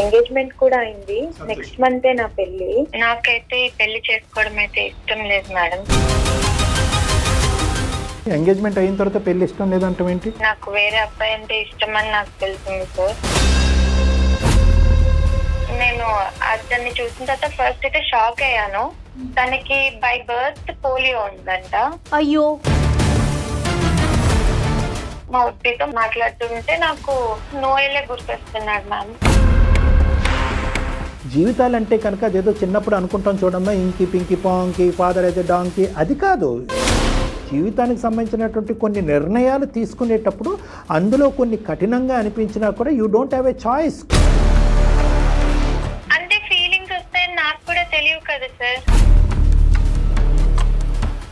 Engagement కూడా అయింది. Next మంతే నా పెళ్లి. నాకైతే ఈ పెళ్లి చేసుకోవడం అయితే ఇష్టం లేదు మేడం. ఎంగేజ్మెంట్ అయిన తర్వాత పెళ్లి ఇష్టం లేదంటే ఏంటి? నాకు వేరే అబ్బాయి అంటే ఇష్టం అని నాకు తెలిసింది సార్. నేను అతన్ని చూసిన తర్వాత ఫస్ట్ అయితే షాక్ అయ్యాను. తనకి బై బర్త్ పోలియో ఉందంట. అయ్యో, మా ఉట్టితో మాట్లాడుతుంటే నాకు నోయలే గుర్తొస్తున్నాడు మ్యామ్. జీవితాలంటే కనుక అదేదో చిన్నప్పుడు అనుకుంటాం చూడమ్మా, ఇంకి పింకి పాంకి ఫాదర్ అయితే డాంకి, అది కాదు. జీవితానికి సంబంధించినటువంటి కొన్ని నిర్ణయాలు తీసుకునేటప్పుడు అందులో కొన్ని కఠినంగా అనిపించినా కూడా you don't have a choice. అంటే ఫీలింగ్స్ వస్తాయని నాకు కూడా తెలియదు కదా సార్.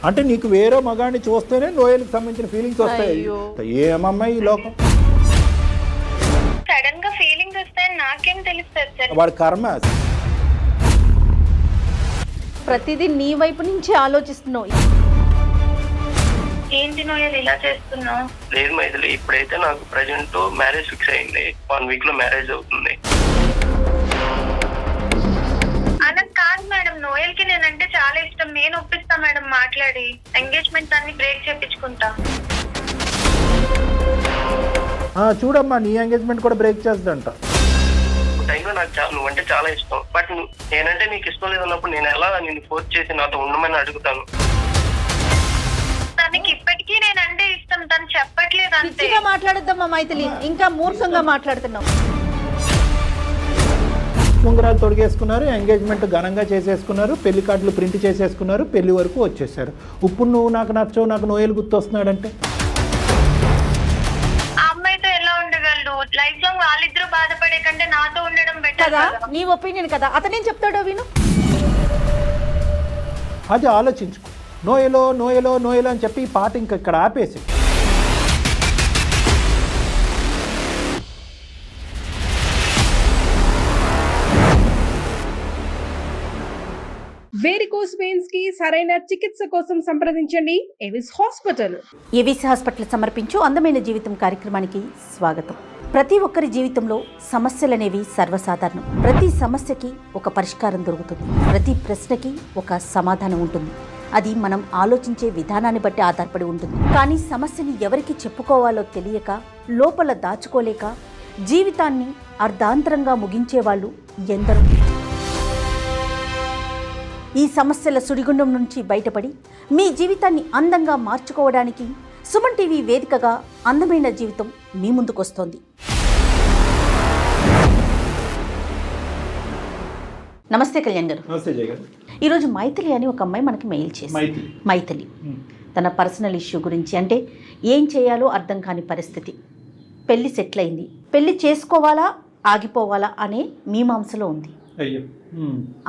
అంటే నీకు వేరే మగాడిని చూస్తేనే నోయల్కి సంబంధించిన ఫీలింగ్స్ వస్తాయి. ఏమమ్మా ఈ లోకం. సడన్ గా ఫీలింగ్స్ వస్తాయని నాకేం తెలుస్తుంది సార్. వాడి కర్మ. ప్రతిదీ నీ వైపు నుంచి ఆలోచిస్తున్నావు. ఏంటి నోయల్ ఇలా చేస్తున్నావు? లేదు మైథిలి, ఇప్పుడైతే నాకు ప్రజెంట్ మ్యారేజ్ ఫిక్స్ అయింది. 1 వీక్ లో మ్యారేజ్ అవుతుంది. అలా కాదు మేడం, నోయల్ కి నేనంటే చాలా ఇష్టం. నేను ఒప్పిస్తా మేడం మాట్లాడి. ఎంగేజ్మెంట్ అన్ని బ్రేక్ చేపించుకుంటా. చూడమ్మా, నీ ఎంగేజ్మెంట్ కూడా బ్రేక్ చేస్తుందంట. టైంలో నాకు నువ్వంటే చాలా ఇష్టం. బట్ నేనంటే నీకు ఇష్టం లేదన్నప్పుడు నేను ఎలా నిన్ను ఫోర్స్ చేసి నాతో ఉండమని అడుగుతాను? తనకి ఇప్పటికీ నేనంటే ఇష్టం, తను చెప్పట్లేదు అంతే. పిచ్చిగా మాట్లాడొద్దమ్మా మైథిలి, ఇంకా మూర్ఖంగా మాట్లాడుతున్నావు. ఉంగరాలు తొడిగేసుకున్నారు, ఎంగేజ్మెంట్ ఘనంగా చేసేసుకున్నారు, పెళ్లి కార్డులు ప్రింట్ చేసేసుకున్నారు, పెళ్లి వరకు వచ్చేసారు. ఇప్పుడు నువ్వు నాకు నచ్చవు, నాకు నోయలు గుర్తొస్తున్నాడంటే ఆ అమ్మాయితో ఎలా ఉండగలడు? లైఫ్ లాంగ్ వాళ్ళిద్దరూ బాధపడే కంటే నాతో ఉండడం బెటర్ కదా, కదా. నీ ఒపీనియన్ కదా. అతనేం చెప్తాడో విను. అది ఆలోచించుకో. నోయలో నోయలో నోయలో అని చెప్పి ఈ పాట ఇంక ఇక్కడ ఆపేసి. వేరికోస్ వెయిన్స్ కి సరైన చికిత్స కోసం సంప్రదించండి ఎవిస్ హాస్పిటల్. ఏవిసి హాస్పిటల్ సమర్పించు అందమైన జీవితం కార్యక్రమానికి స్వాగతం. ప్రతి ఒక్కరి జీవితంలో సమస్యలనేవి సర్వసాధారణం. ప్రతి సమస్యకి ఒక పరిష్కారం దొరుకుతుంది, ప్రతి ప్రశ్నకి ఒక సమాధానం ఉంటుంది. అది మనం ఆలోచించే విధానాన్ని బట్టి ఆధారపడి ఉంటుంది. కానీ సమస్యని ఎవరికి చెప్పుకోవాలో తెలియక, లోపల దాచుకోలేక జీవితాన్ని అర్ధాంతరంగా ముగించే వాళ్ళు ఎందరో. ఈ సమస్యల సుడిగుండం నుంచి బయటపడి మీ జీవితాన్ని అందంగా మార్చుకోవడానికి సుమన్ టీవీ వేదికగా అందమైన జీవితం మీ ముందుకొస్తోంది. నమస్తే కళ్యాణ్ గారు. నమస్తే జయ గారు. ఈరోజు మైథిలి అని ఒక అమ్మాయి మనకి మెయిల్ చేసింది. మైథిలి తన పర్సనల్ ఇష్యూ గురించి, అంటే ఏం చేయాలో అర్థం కాని పరిస్థితి. పెళ్లి సెటిల్ అయింది, పెళ్లి చేసుకోవాలా ఆగిపోవాలా అనే మీమాంసలో ఉంది. అయ్యో,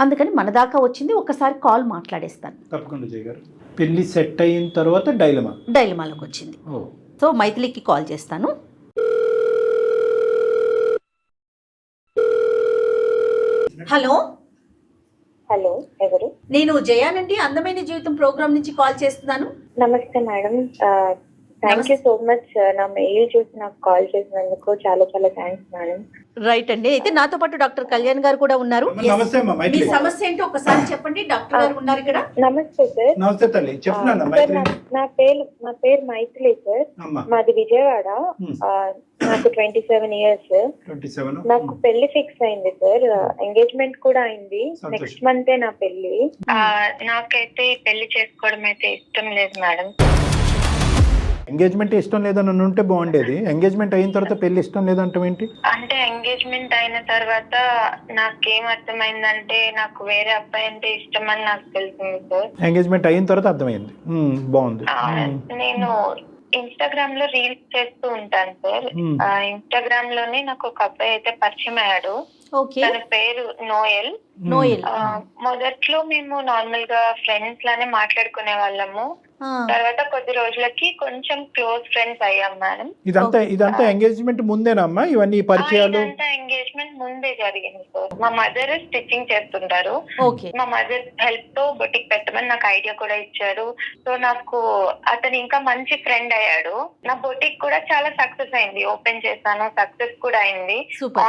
అందుకని మన దాకా వచ్చింది. ఒకసారి కాల్ మాట్లాడేస్తాను. తప్పకుండా జయ గారు. పెళ్లి సెట్ అయిన తర్వాత డైలమాలోకి వచ్చింది. సో మైథిలికి కాల్ చేస్తాను. హలో హలో, ఎవరు? నేను జయానండి, అందమైన జీవితం ప్రోగ్రామ్ నుంచి కాల్ చేస్తున్నాను. నమస్తే madam. Thank you so much. నా మెయిల్ చూసి నాకు కాల్ చేసినందుకు చాలా చాలా థ్యాంక్స్ మేడం. రైట్ అండి. అయితే నాతో పాటు డాక్టర్ కళ్యాణ్ గారు కూడా ఉన్నారు. నమస్తే అమ్మా. మీ సమస్య ఏంటో ఒకసారి చెప్పండి. డాక్టర్ గారు ఉన్నారు ఇక్కడ. నమస్తే సార్. నమస్తే తల్లి, చెప్తున్నాను. నా పేరు మైథిలి సార్. మాది విజయవాడ. నాకు 27 ఇయర్స్. నాకు పెళ్లి ఫిక్స్ అయింది సార్. ఎంగేజ్మెంట్ కూడా అయింది. నెక్స్ట్ మంతే నా పెళ్లి. నాకైతే పెళ్లి చేసుకోవడం అయితే ఇష్టం లేదు మేడం. ఎంగేజ్మెంట్ ఇష్టం లేదని ఉంటే బాగుండేది. ఎంగేజ్మెంట్ అయిన తర్వాత పెళ్లి ఇష్టం లేదంటే ఏంటి? అంటే ఎంగేజ్మెంట్ అయిన తర్వాత నాకేం అర్థమైందంటే నాకు వేరే అబ్బాయి అంటే ఇష్టం అని నాకు తెలిసింది సార్. ఎంగేజ్మెంట్ అయిన తర్వాత అర్థమైంది. బాగుంది. నేను ఇన్స్టాగ్రామ్ లో రీల్స్ చేస్తూ ఉంటాను సార్. ఇన్స్టాగ్రామ్ లోనే నాకు ఒక అబ్బాయి అయితే పరిచయం అయ్యాడు. తన పేరు నోయల్. మొదట్లో మేము నార్మల్ గా ఫ్రెండ్స్ లానే మాట్లాడుకునే వాళ్ళము. తర్వాత కొద్ది రోజులకి కొంచెం క్లోజ్ ఫ్రెండ్స్ అయ్యాం మేడం. ఇదంతా ఎంగేజ్మెంట్ ముందేనమ్మా ఇవన్నీ పరిచయాలు? ఇదంతా ఎంగేజ్మెంట్ ముందే జరిగింది సార్. మా మదర్ స్టిచ్చింగ్ చేస్తుంటారు. మా మదర్ హెల్ప్ తో బొటిక్ పెట్టమని నాకు ఐడియా కూడా ఇచ్చారు. సో నాకు అతను ఇంకా మంచి ఫ్రెండ్ అయ్యాడు. నా బొటిక్ కూడా చాలా సక్సెస్ అయింది. ఓపెన్ చేశాను, సక్సెస్ కూడా అయింది.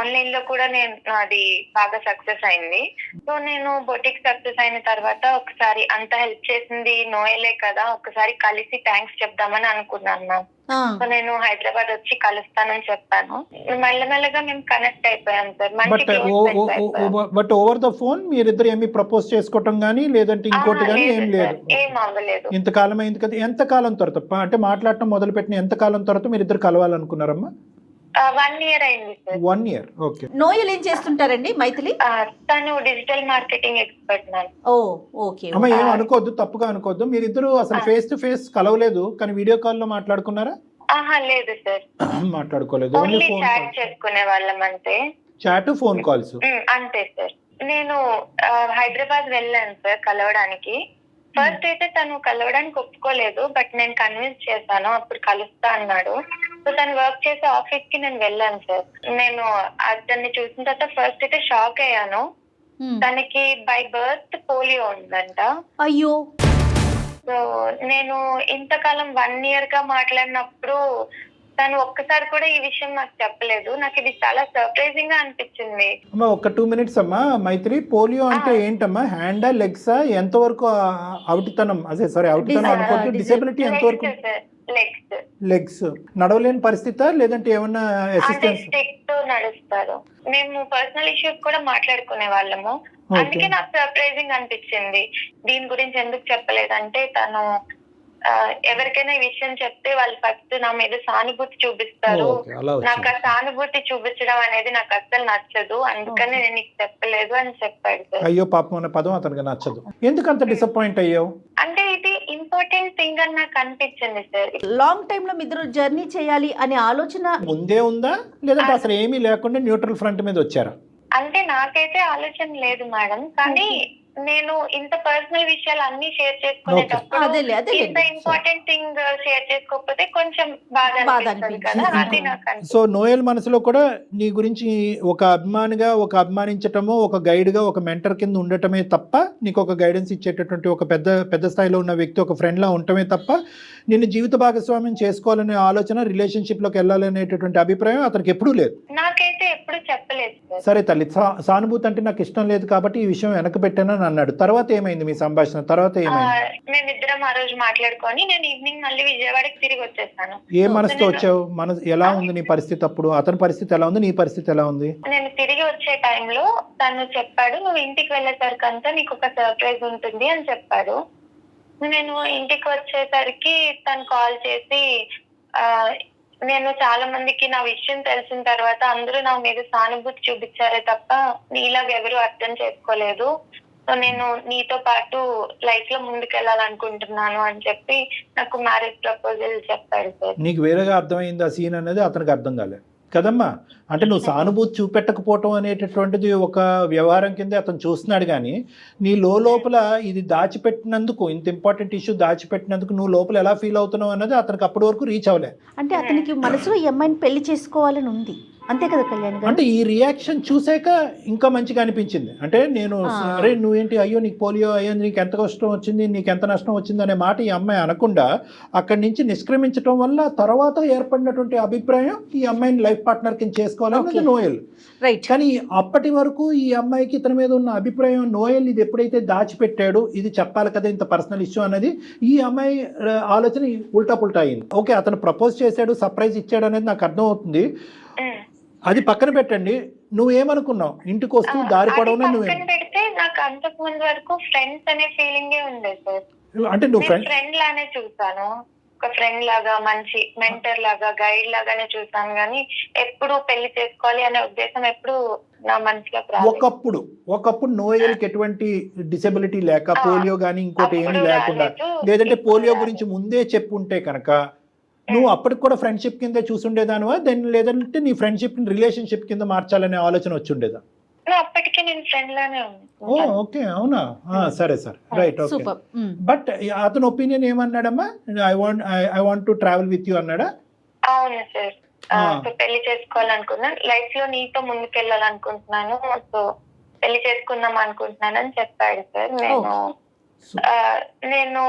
ఆన్లైన్ లో కూడా నేను అది బాగా సక్సెస్ అయింది. సో నేను బొటిక్ సక్సెస్ అయిన తర్వాత ఒకసారి అంత హెల్ప్ చేసింది నోయలే కదా, ఒకసారి కలిసి థ్యాంక్స్ చెప్దామని అనుకున్నాను మ్యామ్. సో నేను హైదరాబాద్ వచ్చి కలుస్తానని చెప్పాను. మెల్లమెల్లగా మేము కనెక్ట్ అయిపోయాం sir. But over the phone మీరిద్దరు ఏమి ప్రపోజ్ చేసుకోవటం గానీ లేదంటే ఇంకోటి గానీ ఏం లేదు? ఏం అవ్వలేదు. ఇంతకాలం అయింది కదా, ఎంత కాలం తర్వాత అంటే మాట్లాడటం మొదలు పెట్టిన ఎంత కాలం తర్వాత మీరు ఇద్దరు కలవాలనుకున్నారమ్మా? 1 year అయింది సార్. 1 year. ఓకే. నోయల్ ఏం చేస్తుంటారండి మైథిలి? తను digital marketing expert ma'am. Okay. అమ్మ ఏం అనుకోవద్దు, తప్పుగా అనుకోవద్దు. మీరిద్దరు అసలు ఫేస్ టు ఫేస్ కలవలేదు కానీ వీడియో కాల్ లో మాట్లాడుకున్నారా? లేదు సార్, మాట్లాడుకోలేదు. ఓన్లీ చాట్ చేసుకునే వాళ్ళం అంతే. చాట్, ఫోన్ కాల్స్ అంతే సార్. నేను హైదరాబాద్ వెళ్ళాను సార్ కలవడానికి. ఫస్ట్ అయితే తను కలవడానికి ఒప్పుకోలేదు, బట్ నేను కన్విన్స్ చేశాను. అప్పుడు కలుస్తా అన్నాడు. సో తను వర్క్ చేసే ఆఫీస్ కి నేను వెళ్ళాను సార్. నేను అతన్ని చూసిన తర్వాత ఫస్ట్ అయితే షాక్ అయ్యాను. తనకి బై బర్త్ పోలియో ఉందంట. అయ్యో. సో నేను ఇంతకాలం 1 year గా మాట్లాడినప్పుడు తను ఒక్కసారి కూడా ఈ విషయం నాకు చెప్పలేదు. నాకు ఇది చాలా సర్ప్రైజింగ్ గా అనిపించింది. అమ్మా ఒక 2 minutes అమ్మా. మైత్రి, పోలియో అంటే ఏంటమ్మా? హ్యాండా, లెగ్సా? ఎంతవరకు అవుటితనం, అదే సారీ అవుటితనం అనుకోవచ్చు, డిసేబిలిటీ ఎంతవరకు? లెగ్స్. నడవలేని పరిస్థితా లేదంటే ఏమన్నా అసిస్టెన్స్? స్టిక్ తో నడుస్తారు. మేము పర్సనల్ ఇష్యూస్ కూడా మాట్లాడుకునే వాళ్ళము. అందుకే నాకు సర్ప్రైజింగ్ అనిపించింది. దీని గురించి ఎందుకు చెప్పలేదంటే తను ఎవరికైనా ఈ విషయం చెప్తే వాళ్ళు ఫస్ట్ నా మీద సానుభూతి చూపిస్తారు. నాకు ఆ సానుభూతి చూపించడం అనేది నాకు అస్సలు నచ్చదు, అందుకని నేను నీకు చెప్పలేదు అని చెప్పాడు సార్. అయ్యో పాపం అనే పదం అతనికి నచ్చదు. ఎందుకంత డిసప్పాయింట్ అయ్యావు? అంటే ఇది ఇంపార్టెంట్ థింగ్ అని నాకు అనిపించింది సార్. లాంగ్ టైమ్ లో ఇద్దరు జర్నీ చేయాలి అనే ఆలోచన ముందే ఉందా లేదంటే అసలు ఏమీ లేకుండా న్యూట్రల్ ఫ్రంట్ మీద వచ్చారా? అంటే నాకైతే ఆలోచన లేదు మేడం, కానీ నేను ఇంత పర్సనల్ విషయాలు అన్ని షేర్ చేసుకునేటప్పుడు ఇంత ఇంపార్టెంట్ థింగ్ షేర్ చేసుకోకపోతే కొంచెం బాధ అనిపిస్తుంది కదా, అది నాకు. సో నోయల్ మనసులో కూడా నీ గురించి ఒక అభిమానిగా, ఒక అభిమానించటము, ఒక గైడ్ గా, ఒక మెంటర్ కింద ఉండటమే తప్ప, నీకు ఒక గైడెన్స్ ఇచ్చేటటువంటి ఒక పెద్ద స్థాయిలో ఉన్న వ్యక్తి, ఒక ఫ్రెండ్ లా ఉండటమే తప్ప నిన్ను జీవిత భాగస్వామ్యం చేసుకోవాలనే ఆలోచన, రిలేషన్షిప్ లోకి వెళ్ళాలనేటటువంటి అభిప్రాయం అతనికి ఎప్పుడూ లేదు. నాకైతే ఎప్పుడు చెప్పలేదు. సరే తల్లి, సానుభూతి అంటే నాకు ఇష్టం లేదు కాబట్టి ఈ విషయం వెనక పెట్టానని అన్నాడు. తర్వాత ఏమైంది మీ సంభాషణ? తర్వాత ఏమైంది? మేమిద్దరం ఆ రోజు మాట్లాడుకొని నేను ఈవినింగ్ మళ్ళీ విజయవాడకి తిరిగి వచ్చేసాను. ఏ మనసుతో వచ్చావు? ఎలా ఉంది నీ పరిస్థితి అప్పుడు? అతని పరిస్థితి ఎలా ఉంది? నీ పరిస్థితి ఎలా ఉంది? నేను తిరిగి వచ్చే టైంలో తను చెప్పాడు, నువ్వు ఇంటికి వెళ్ళేసరికి అంతా నీకు ఒక సర్ప్రైజ్ ఉంటుంది అని చెప్పాడు. నేను ఇంటికి వచ్చేసరికి తను కాల్ చేసి, నేను చాలా మందికి నా విషయం తెలిసిన తర్వాత అందరూ నా మీద సానుభూతి చూపించారే తప్ప నీలాగా ఎవరు అర్థం చేసుకోలేదు. సో నేను నీతో పాటు లైఫ్ లో ముందుకెళ్ళాలనుకుంటున్నాను అని చెప్పి నాకు మ్యారేజ్ ప్రపోజల్ చెప్పాడు సార్. నీకు వేరేగా అర్థమైంది ఆ సీన్ అనేది, అతనికి అర్థం కాలేదు కదమ్మా. అంటే నువ్వు సానుభూతి చూపెట్టకపోవటం అనేటటువంటిది ఒక వ్యవహారం కింద అతను చూస్తున్నాడు, కానీ నీ లోపల ఇది దాచిపెట్టినందుకు, ఇంత ఇంపార్టెంట్ ఇష్యూ దాచిపెట్టినందుకు నువ్వు లోపల ఎలా ఫీల్ అవుతున్నావు అన్నది అతనికి అప్పటి వరకు రీచ్ అవ్వలే. అంటే అతనికి మనసులో ఈ అమ్మాయిని పెళ్లి చేసుకోవాలని ఉంది, అంతే కదా కళ్యాణ్ గారు? అంటే ఈ రియాక్షన్ చూసాక ఇంకా మంచిగా అనిపించింది. అంటే నేను అరే నువ్వేంటి, అయ్యో నీకు పోలియో అయ్యో, నీకు ఎంత కష్టం వచ్చింది, నీకు ఎంత నష్టం వచ్చింది అనే మాట ఈ అమ్మాయి అనకుండా అక్కడి నుంచి నిష్క్రమించడం వల్ల తర్వాత ఏర్పడినటువంటి అభిప్రాయం ఈ అమ్మాయిని లైఫ్ పార్ట్నర్ కింద చేసుకోవాలన్నది నోయల్. రైట్. కానీ అప్పటి వరకు ఈ అమ్మాయికి ఇతని మీద ఉన్న అభిప్రాయం, నోయల్ ఇది ఎప్పుడైతే దాచిపెట్టాడు, ఇది చెప్పాలి కదా ఇంత పర్సనల్ ఇష్యూ అనేది, ఈ అమ్మాయి ఆలోచన ఉల్టా పుల్టా అయింది. ఓకే అతను ప్రపోజ్ చేశాడు, సర్ప్రైజ్ ఇచ్చాడు అనేది నాకు అర్థం అవుతుంది, అది పక్కన పెట్టండి. నువ్వేమనుకున్నావు ఇంటికి వస్తూ దారి పడవనే? పెడితే నాకు అంతకు ముందు వరకు ఫ్రెండ్స్ అనే ఫీలింగే ఉంది సార్. అంటే నువ్వు ఫ్రెండ్ లానే చూసాను, ఒక ఫ్రెండ్ లాగా, మంచి మెంటర్ లాగా, గైడ్ లాగానే చూసాను, కానీ ఎప్పుడు పెళ్లి చేసుకోవాలి అనే ఉద్దేశం ఎప్పుడు నా మనసులో రాలేదు. ఒకప్పుడు నోయల్కి ఎటువంటి డిసెబిలిటీ లేక, పోలియో గానీ ఇంకోటి ఏమి లేకుండా, లేదంటే పోలియో గురించి ముందే చెప్పుంటే కనుక నువ్వు అప్పటికి కూడా ఫ్రెండ్షిప్ కింద చూసుండేదానివా, దాన్ని లేదంటే నీ ఫ్రెండ్షిప్ రిలేషన్షిప్ కింద మార్చాలనే ఆలోచన వచ్చి ఉండేదా? అప్పటికే నేను ఫ్రెండ్ లానే ఓ ఓకే, అవునా? సరే సరే, రైట్, ఓకే. సూపర్. బట్ అతని ఒపీనియన్ ఏమన్నాడమ్మా? I want to travel with you అన్నాడా? అవును సార్. సో పెళ్లి చేసుకోవాలనుకున్నాను, లైఫ్ లో నీతో ముందుకెళ్ళాలనుకుంటున్నాను, సో పెళ్లి చేసుకుందాం అనుకుంటున్నాను అని చెప్పాడు సార్. నేను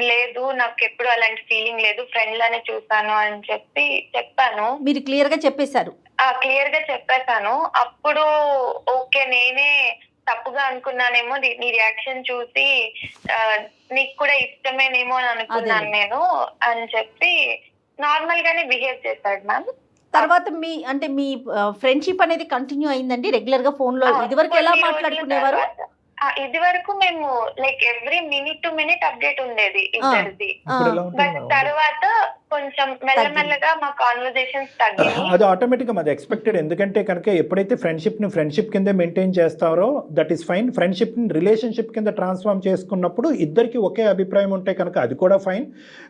లేదు, నాకు ఎప్పుడు అలాంటి ఫీలింగ్ లేదు, ఫ్రెండ్ లానే చూసాను అని చెప్పాను. మీరు క్లియర్ గా చెప్పేశారు? క్లియర్ గా చెప్పేశాను. అప్పుడు ఓకే, నేనే తప్పుగా అనుకున్నానేమో, నీ రియాక్షన్ చూసి నీకు కూడా ఇష్టమేనేమో అని అనుకున్నాను నేను అని చెప్పి నార్మల్ గానే బిహేవ్ చేశాడు మ్యామ్. తర్వాత మీ ఫ్రెండ్షిప్ అనేది కంటిన్యూ అయిందండి రెగ్యులర్ గా ఫోన్ లో? ఇదివరకు ఎలా మాట్లాడుకునేవారు? ఇది వరకు మేము like every minute to minute update ఉండేది ఇద్దరిది. బట్ తర్వాత కొంచెం మెల్లమెల్లగా మా కాన్వర్సేషన్స్ తగ్గాయి. అది ఆటోమేటిక్గా అది ఎక్స్పెక్టెడ్. ఎందుకంటే కనుక ఎప్పుడైతే ఫ్రెండ్షిప్ కింద మెయింటైన్ చేస్తారో దట్ ఈస్ ఫైన్. ఫ్రెండ్షిప్ని రిలేషన్షిప్ కింద ట్రాన్స్ఫార్మ్ చేసుకున్నప్పుడు ఇద్దరికి ఒకే అభిప్రాయం ఉంటే కనుక అది కూడా ఫైన్.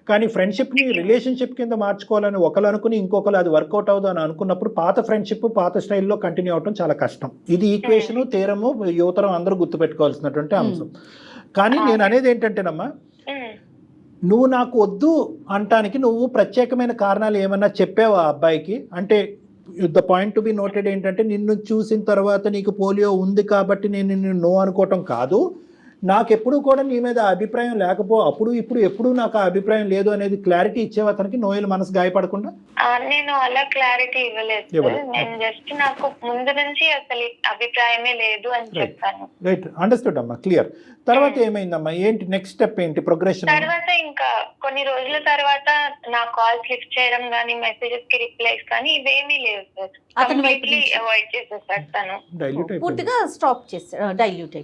కానీ ఫ్రెండ్షిప్ని రిలేషన్షిప్ కింద మార్చుకోవాలని ఒకరు అనుకుని ఇంకొకరు అది వర్కౌట్ అవుదు అని అనుకున్నప్పుడు పాత ఫ్రెండ్షిప్ పాత స్టైల్లో కంటిన్యూ అవడం చాలా కష్టం. ఇది ఈక్వేషను, థీరము, యువతరం అందరూ గుర్తుపెట్టుకోవాల్సినటువంటి అంశం. కానీ నేను అనేది ఏంటంటేనమ్మా, నువ్వు నాకు వద్దు అంటానికి నువ్వు ప్రత్యేకమైన కారణాలు ఏమన్నా చెప్పావా ఆ అబ్బాయికి? అంటే the point to be noted ఏంటంటే, నిన్ను చూసిన తర్వాత నీకు పోలియో ఉంది కాబట్టి నేను నిన్ను నో అనుకోవటం కాదు, నాకెప్పుడు కూడా నీ మీద అభిప్రాయం అప్పుడు ఇప్పుడు ఎప్పుడు నాకు ఆ అభిప్రాయం లేదు అనేది క్లారిటీ ఇచ్చేవా అతనికి, నోయల్ మనసు గాయపడకుండా? నేను అలా క్లారిటీ ఇవ్వలేదు. నేను జస్ట్ నాకు ముందు నుంచి అసలు అభిప్రాయమే లేదు అని చెప్పాను. రైట్, అండర్స్టూడ్ అమ్మా, క్లియర్. తర్వాత ఏమైందమ్మా? ఏంటి నెక్స్ట్ స్టెప్, ఏంటి ప్రోగ్రెషన్? తర్వాత ఇంకా కొన్ని రోజుల తర్వాత నా కాల్స్ లిఫ్ట్ చేయడం కానీ, మెసేజెస్ కి రిప్లైస్ కానీ ఇవేమీ లేవు సార్. కంప్లీట్లీ అవాయిడ్ చేసేసాడు తను. పూర్తిగా స్టాప్ చేశాడు, డైల్యూట్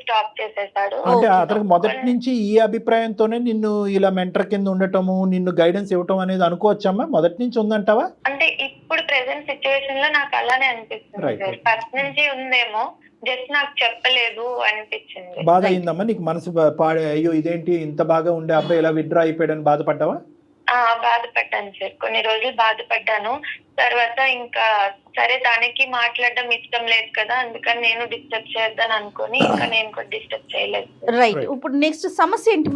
స్టాప్ చేసేసాడు. అంటే అతనికి మొదటి నుంచి ఈ అభిప్రాయంతోనే నిన్ను ఇలా మెంటర్ కింద ఉండటము, నిన్ను గైడెన్స్ ఇవ్వటం అనేది అనుకోవచ్చమ్మా? మొదటి నుంచి ఉందంటావా? అంటే ఇప్పుడు ప్రెసెంట్ సిచ్యువేషన్ లో నాకు అలానే అనిపిస్తుంది సార్. ఫస్ట్ నుంచి ఉందేమో, జస్ట్ నాకు చెప్పలేదు అనిపించింది. బాధ అయిందమ్మా నీకు? మనసు అయ్యో ఇదేంటి ఇంత బాగా ఉండే అబ్బాయి ఇలా విత్డ్రా అయిపోయాడని బాధపడ్డావా? బాధపడ్డాను సార్, కొన్ని రోజులు బాధపడ్డాను. తర్వాత ఇంకా సరే తనకి మాట్లాడడం ఇష్టం లేదు కదా, అందుకని నేను డిస్టర్బ్ చేద్దాను అనుకుని ఇంకా నేను కూడా డిస్టర్బ్ చేయలేదు. రైట్, ఇప్పుడు నెక్స్ట్ సమస్య ఏంటి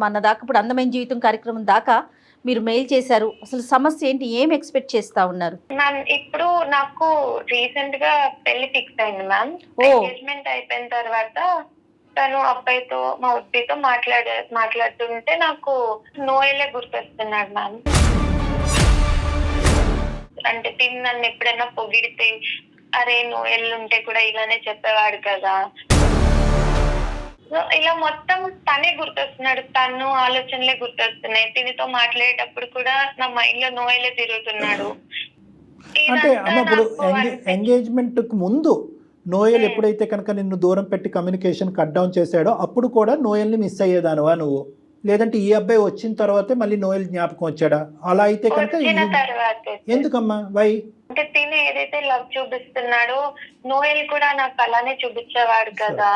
మన దాకా ఇప్పుడు అందమైన జీవితం కార్యక్రమం దాకా మీరు మెయిల్ చేశారు, అసలు సమస్య ఏంటి, ఏం ఎక్స్పెక్ట్ చేస్తా ఉన్నారు? మ్యామ్ ఇప్పుడు నాకు రీసెంట్ గా పెళ్లి ఫిక్స్ అయింది మ్యామ్. ఎంగేజ్మెంట్ అయిపోయిన తర్వాత తను అబ్బాయితో, మా ఉద్దితో మాట్లాడుతుంటే నాకు నోయలే గుర్తొస్తున్నాడు మ్యామ్. అంటే తిని నన్ను ఎప్పుడైనా పొగిడితే, అరే నోయల్ ఉంటే కూడా ఇలానే చెప్పేవాడు కదా, ఇలా మొత్తం తనే గుర్తొస్తున్నాడు, తను ఆలోచనలే గుర్తొస్తున్నాయి. తినితో మాట్లాడేటప్పుడు కూడా నా మైండ్ లో నోయలే తిరుగుతున్నాడు. అంటే అమ్మ ఇప్పుడు ఎంగేజ్మెంట్ కు ముందు నోయల్ ఎప్పుడైతే కనుక నిన్ను దూరం పెట్టి కమ్యూనికేషన్ కట్ డౌన్ చేశాడో అప్పుడు కూడా నోయల్ని మిస్ అయ్యేదానువా నువ్వు? లేదంటే ఈ అబ్బాయి వచ్చిన తర్వాతే మళ్ళీ నోయల్ జ్ఞాపకం వచ్చాడా? అలా అయితే కనుక ఎందుకమ్మా, వై? అంటే తిని ఏదైతే లవ్ చూపిస్తున్నాడో నోయల్ కూడా నాకు అలానే చూపించేవాడు కదా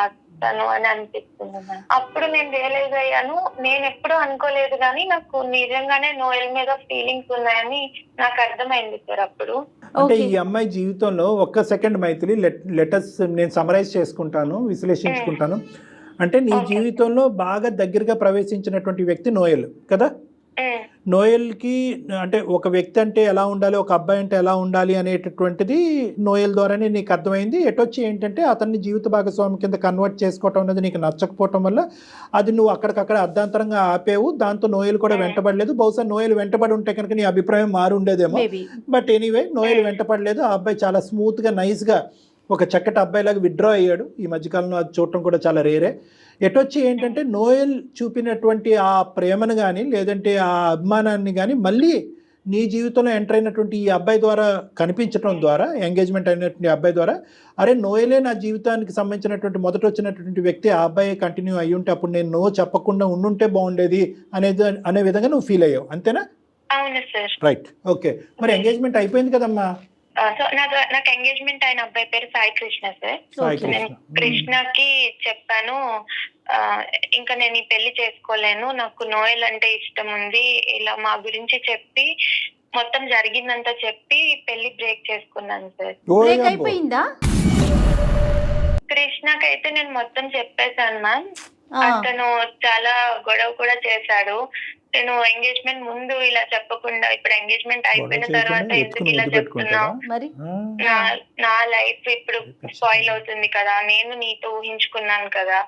తను అని అనిపిస్తుంది. అప్పుడు నేను రియలైజ్ అయ్యాను, నేను ఎప్పుడూ అనుకోలేదు కానీ నాకు నిజంగానే నోయల్ మీద ఫీలింగ్స్ ఉన్నాయని నాకు అర్థమైంది సార్ అప్పుడు. అంటే ఈ అమ్మాయి జీవితంలో ఒక్క సెకండ్ మైథిలి, లెటర్స్ నేను సమరైజ్ చేసుకుంటాను, విశ్లేషించుకుంటాను. అంటే నీ జీవితంలో బాగా దగ్గరగా ప్రవేశించినటువంటి వ్యక్తి నోయల్ కదా? నోయల్కి అంటే ఒక వ్యక్తి అంటే ఎలా ఉండాలి, ఒక అబ్బాయి అంటే ఎలా ఉండాలి అనేటటువంటిది నోయల్ ద్వారానే నీకు అర్థమైంది. ఎటొచ్చి ఏంటంటే అతన్ని జీవిత భాగస్వామి కింద కన్వర్ట్ చేసుకోవటం అనేది నీకు నచ్చకపోవటం వల్ల అది నువ్వు అక్కడికక్కడ అర్ధాంతరంగా ఆపేవు. దాంతో నోయల్ కూడా వెంటబడలేదు. బహుశా నోయల్ వెంటబడి ఉంటే కనుక నీ అభిప్రాయం మారు ఉండేదేమో. బట్ ఎనీవే నోయల్ వెంటపడలేదు. ఆ అబ్బాయి చాలా స్మూత్గా నైస్గా ఒక చక్కటి అబ్బాయిలాగా విత్డ్రా అయ్యాడు. ఈ మధ్యకాలంలో అది చూడటం కూడా చాలా రేరే. ఎటొచ్చి ఏంటంటే నోయల్ చూపినటువంటి ఆ ప్రేమను కానీ లేదంటే ఆ అభిమానాన్ని కానీ మళ్ళీ నీ జీవితంలో ఎంటర్ అయినటువంటి ఈ అబ్బాయి ద్వారా కనిపించడం ద్వారా, ఎంగేజ్మెంట్ అయినటువంటి అబ్బాయి ద్వారా, అరే నోయలే నా జీవితానికి సంబంధించినటువంటి మొదట వచ్చినటువంటి వ్యక్తి, ఆ అబ్బాయి కంటిన్యూ అయ్యి ఉంటే అప్పుడు నేను నో చెప్పకుండా ఉండుంటే బాగుండేది అనే విధంగా నువ్వు ఫీల్ అయ్యావు, అంతేనా? అవును సార్. Right, okay. మరి ఎంగేజ్మెంట్ అయిపోయింది కదమ్మా? సో నాకు ఎంగేజ్మెంట్ అయిన అబ్బాయి పేరు సాయి కృష్ణ సార్. నేను కృష్ణకి చెప్పాను, ఇంకా నేను ఈ పెళ్లి చేసుకోలేను, నాకు నోయల్ అంటే ఇష్టం ఉంది, ఇలా మా గురించి చెప్పి మొత్తం జరిగిందంతా చెప్పి పెళ్లి బ్రేక్ చేసుకున్నాను సార్. బ్రేక్ అయిపోయిందా? కృష్ణకైతే నేను మొత్తం చెప్పేశాను మ్యామ్. ఆ, అతను చాలా గొడవ కూడా చేశాడు. నేను ఎంగేజ్మెంట్ ముందు ఇలా చెప్పకుండా ఇప్పుడు ఎంగేజ్మెంట్ అయిపోయిన గొడవ తర్వాత చేయకుండా ఎందుకు ఎత్తుకుని ఇలా ముద్దు చెప్తున్నావు? పెట్టుకుంటారా? మరి నా లైఫ్ ఇప్పుడు స్పాయిల్ అవుతుంది కదా, నేను నీతో ఊహించుకున్నాను కదా,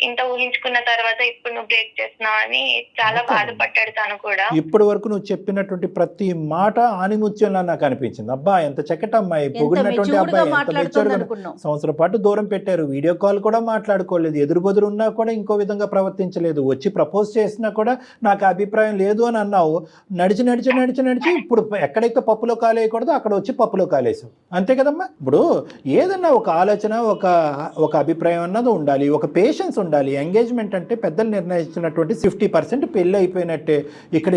ఇంత ఊహించుకున్న తర్వాత ఇప్పుడు నువ్వు బ్రేక్ చేస్తున్నావు అని చాలా బాధపడ్డాడు తను కూడా. ఇప్పటి వరకు నువ్వు చెప్పినటువంటి ప్రతి మాట ఆనిముత్యంలా నాకు అనిపించింది. అబ్బా ఎంత చక్కటి అమ్మాయి, ఎంత పొగిడినటువంటి మెచ్యూర్డ్ గా అబ్బాయి, ఎంత మాట్లాడుతుంది మెచ్యూర్డ్. అనుకున్నాం. సంవత్సరం పాటు దూరం పెట్టారు, వీడియో కాల్ కూడా మాట్లాడుకోలేదు, ఎదురు బదురు ఉన్నా కూడా ఇంకో విధంగా ప్రవర్తించలేదు, వచ్చి ప్రపోజ్ చేసినా కూడా నాకు అభిప్రాయం లేదు అని అన్నావు. నడిచి నడిచి నడిచి నడిచి ఇప్పుడు ఎక్కడైతే పప్పులో కాలేయకూడదో అక్కడ వచ్చి పప్పులో కాలేసావు, అంతే కదమ్మా. ఇప్పుడు ఏదన్నా ఒక ఆలోచన, ఒక అభిప్రాయం అన్నది ఉండాలి, ఒక పేషెన్స్ ఉండాలి. ఎంగేజ్మెంట్ అంటే పెద్దలు నిర్ణయించినటువంటి 50% పెళ్ళి అయిపోయినట్టే. ఇక్కడ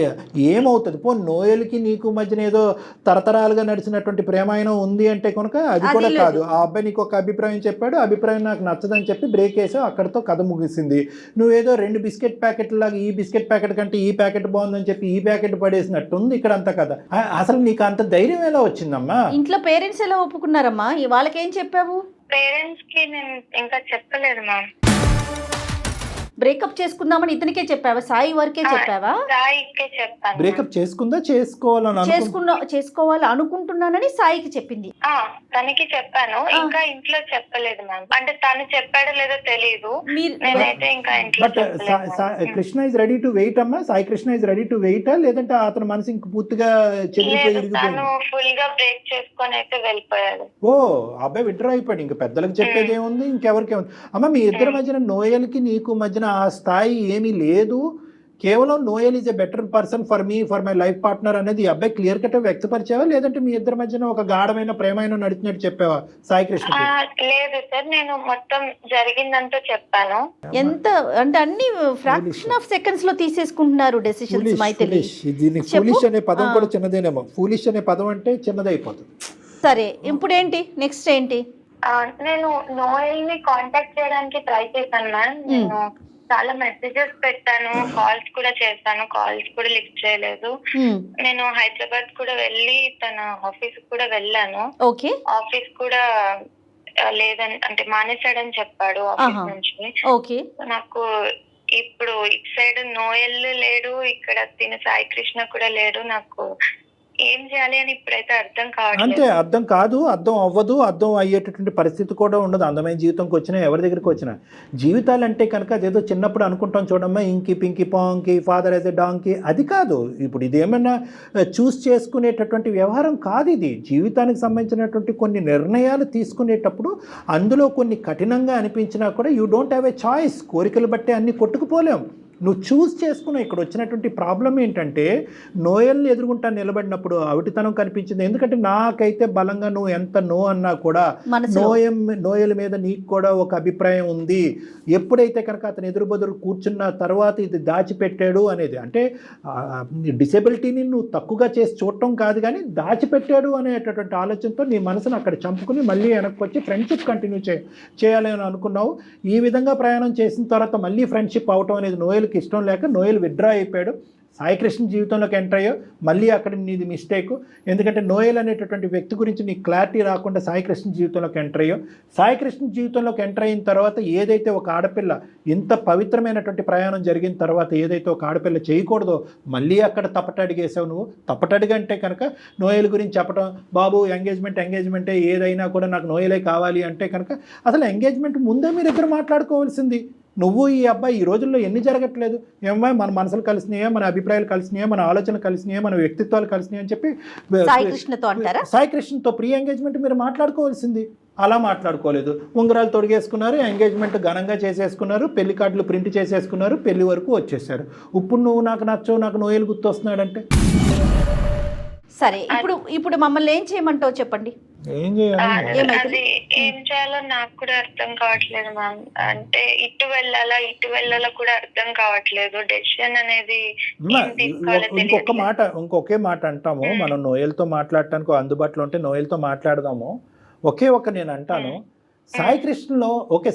ఏమవుతుంది, నోయల్కి నీకు మధ్యన ఏదో తరతరాలుగా నడిచినటువంటి ప్రేమాయణం ఉంది అంటే కనుక అది కూడా కాదు. ఆ అబ్బాయి నీకు ఒక అభిప్రాయం చెప్పాడు, అభిప్రాయం నాకు నచ్చదని చెప్పి బ్రేక్ వేసావు, అక్కడితో కథ ముగిసింది. నువ్వేదో 2 బిస్కెట్ ప్యాకెట్ లాగా ఈ బిస్కెట్ ప్యాకెట్ కంటే ఈ ప్యాకెట్ బాగుందని చెప్పి ఈ ప్యాకెట్ పడేసినట్టు ఉంది ఇక్కడ అంతా కథ. అసలు నీకు అంత ధైర్యం ఎలా వచ్చిందమ్మా? ఇంట్లో పేరెంట్స్ ఎలా ఒప్పుకున్నారమ్మా? వాళ్ళకేం చెప్పావు? పేరెంట్స్ కి నేను ఇంకా చెప్పలేదు మ్యామ్. బ్రేకప్ చేసుకుందామని ఇతనికే చెప్పావా? సాయి వరకే చెప్పావా? సాయికే చెప్పాను. బ్రేకప్ చేసుకుందా చేసుకోవాలని చేసుకోవాలి అనుకుంటున్నానని సాయికి చెప్పింది. తనకి చెప్పాను, ఇంకా ఇంట్లో చెప్పలేదు మ్యామ్. అంటే తను చెప్పాడో లేదో తెలియదు, నేనైతే ఇంకా ఇంట్లో but Krishna is ready to wait అమ్మా. Sai Krishna is ready to వెయిటా, లేదంటే అతని మనసు ఇంక పూర్తిగా చెదిరిపోయి తను ఫుల్ గా బ్రేక్ చేసుకొని అయితే వెళ్ళిపోయాడు. ఓ అబ్బాయి విడ్రా అయిపోయాడు, ఇంక పెద్దలకు చెప్పేది ఏముంది, ఇంకెవరికేముంది అమ్మ. మీ ఇద్దరి మధ్యన నోయల్కి నీకు మధ్యన ఆ స్థాయి ఏమీ లేదు. కేవలం Noel is a better person for me, for my life partner అనేది ఈ అబ్బాయి క్లియర్ కట్ వ్యక్తపరిచావా, లేదంటే మీ ఇద్దరి మధ్యన ఒక గాఢమైన ప్రేమైన నడిచినట్టు చెప్పావా సాయి కృష్ణ? లేదు సార్, నేను మొత్తం జరిగిందంతా చెప్పాను. ఎంత అంటే అన్ని ఫ్రాక్షన్ ఆఫ్ సెకండ్స్ లో తీసేసుకుంటున్నారు డెసిషన్స్. మైథిలి, దీనికి ఫూలిష్ అనే పదం కూడా చిన్నదేనేమో. ఫూలిష్ అనే పదం అంటే చిన్నదైపోతుంది. సరే, ఇప్పుడు ఏంటి నెక్స్ట్ ఏంటి? నేను నోయల్ ని కాంటాక్ట్ చేయడానికి ట్రై చేశాను మ్యామ్. నేను చాలా మెసేజెస్ పెట్టాను, కాల్స్ కూడా చేశాను, కాల్స్ కూడా లిఫ్ట్ చేయలేదు. నేను హైదరాబాద్ కూడా వెళ్ళి తన ఆఫీస్ కూడా వెళ్ళాను. ఓకే, ఆఫీస్ కూడా లేదని అంటే మానేశాడని చెప్పాడు ఆఫీస్ నుంచి. ఓకే, నాకు ఇప్పుడు ఇటు సైడ్ నోయల్ లేడు, ఇక్కడ తిన సాయి కృష్ణ కూడా లేడు. నాకు ఏం చేయాలి అని ఇప్పుడైతే అర్థం కావట్లేదు. అంటే అర్థం కాదు, అర్థం అవ్వదు, అర్థం అయ్యేటటువంటి పరిస్థితి కూడా ఉండదు. అందమైన జీవితంకి వచ్చినా ఎవరి దగ్గరికి వచ్చినా జీవితాలు అంటే కనుక అదేదో చిన్నప్పుడు అనుకుంటాం చూడమ్మా, ఇంకి పింకి పాంకి ఫాదర్ యాజ్ ఎ డాంకి, అది కాదు. ఇప్పుడు ఇదేమన్నా చూస్ చేసుకునేటటువంటి వ్యవహారం కాదు. ఇది జీవితానికి సంబంధించినటువంటి కొన్ని నిర్ణయాలు తీసుకునేటప్పుడు అందులో కొన్ని కఠినంగా అనిపించినా కూడా you don't have a choice. కోరికలు బట్టే అన్ని కొట్టుకుపోలేం. నువ్వు చూస్ చేసుకున్నావు. ఇక్కడ వచ్చినటువంటి ప్రాబ్లం ఏంటంటే నోయల్ని ఎదుర్కొంటా నిలబడినప్పుడు అవిటితనం కనిపించింది. ఎందుకంటే నాకైతే బలంగా నువ్వు ఎంత నో అన్నా కూడా నోయల్ మీద నీకు కూడా ఒక అభిప్రాయం ఉంది. ఎప్పుడైతే కనుక అతను ఎదురుబదురు కూర్చున్న తర్వాత ఇది దాచిపెట్టాడు అనేది, అంటే డిసేబిలిటీని నువ్వు తక్కువగా చేసి చూడటం కాదు కానీ దాచిపెట్టాడు అనేటటువంటి ఆలోచనతో నీ మనసును అక్కడ చంపుకుని మళ్ళీ వెనక్కి వచ్చి ఫ్రెండ్షిప్ కంటిన్యూ చేయాలి అని అనుకున్నావు. ఈ విధంగా ప్రయాణం చేసిన తర్వాత మళ్ళీ ఫ్రెండ్షిప్ అవటం అనేది నోయల్ ఇష్టం లేక నోయల్ విత్డ్రా అయిపోయాడు. సాయి కృష్ణ జీవితంలోకి ఎంటర్ అయ్యో, మళ్ళీ అక్కడ నీది మిస్టేక్. ఎందుకంటే నోయల్ అనేటటువంటి వ్యక్తి గురించి నీకు క్లారిటీ రాకుండా సాయి కృష్ణ జీవితంలోకి ఎంటర్ అయ్యో. సాయి కృష్ణ జీవితంలోకి ఎంటర్ అయిన తర్వాత ఏదైతే ఒక ఆడపిల్ల ఇంత పవిత్రమైనటువంటి ప్రయాణం జరిగిన తర్వాత ఏదైతే ఒక ఆడపిల్ల చేయకూడదో మళ్ళీ అక్కడ తప్పటడిగేసావు నువ్వు. తప్పటడిగంటే కనుక నోయల్ గురించి చెప్పడం, బాబు ఎంగేజ్మెంటే ఏదైనా కూడా నాకు నోయలే కావాలి అంటే కనుక అసలు ఎంగేజ్మెంట్ ముందే మీరిద్దరు మాట్లాడుకోవాల్సింది. నువ్వు ఈ అబ్బాయి ఈ రోజుల్లో ఎన్ని జరగట్లేదు, ఏమో మన మనసులు కలిసినాయా, మన అభిప్రాయాలు కలిసినాయా, మన ఆలోచనలు కలిసినాయా, మన వ్యక్తిత్వాలు కలిసినాయి అని చెప్పి సాయి కృష్ణతో ప్రీ ఎంగేజ్మెంట్ మీరు మాట్లాడుకోవాల్సింది. అలా మాట్లాడుకోలేదు. ఉంగరాలు తొడిగేసుకున్నారు, ఎంగేజ్మెంట్ ఘనంగా చేసేసుకున్నారు, పెళ్లి కార్డులు ప్రింట్ చేసేసుకున్నారు, పెళ్లి వరకు వచ్చేసారు. ఇప్పుడు నువ్వు నాకు నచ్చవు, నాకు నోయలు గుర్తొస్తున్నాడంటే సరే. ఇప్పుడు మమ్మల్ని ఏం చేయమంటావు చెప్పండి. ఏం చేయాలి, ఏం చేయాలో నాకు కూడా అర్థం కావట్లేదు మ్యామ్. అంటే ఇటు వెళ్ళాలా కూడా అర్థం కావట్లేదు. డెసిషన్ అనేది ఇంకొకే మాట అంటాము. మనం నోయల్తో మాట్లాడటానికి అందుబాటులో ఉంటే నోయల్తో మాట్లాడదాము. నేను అంటాను, సాయి కృష్ణలో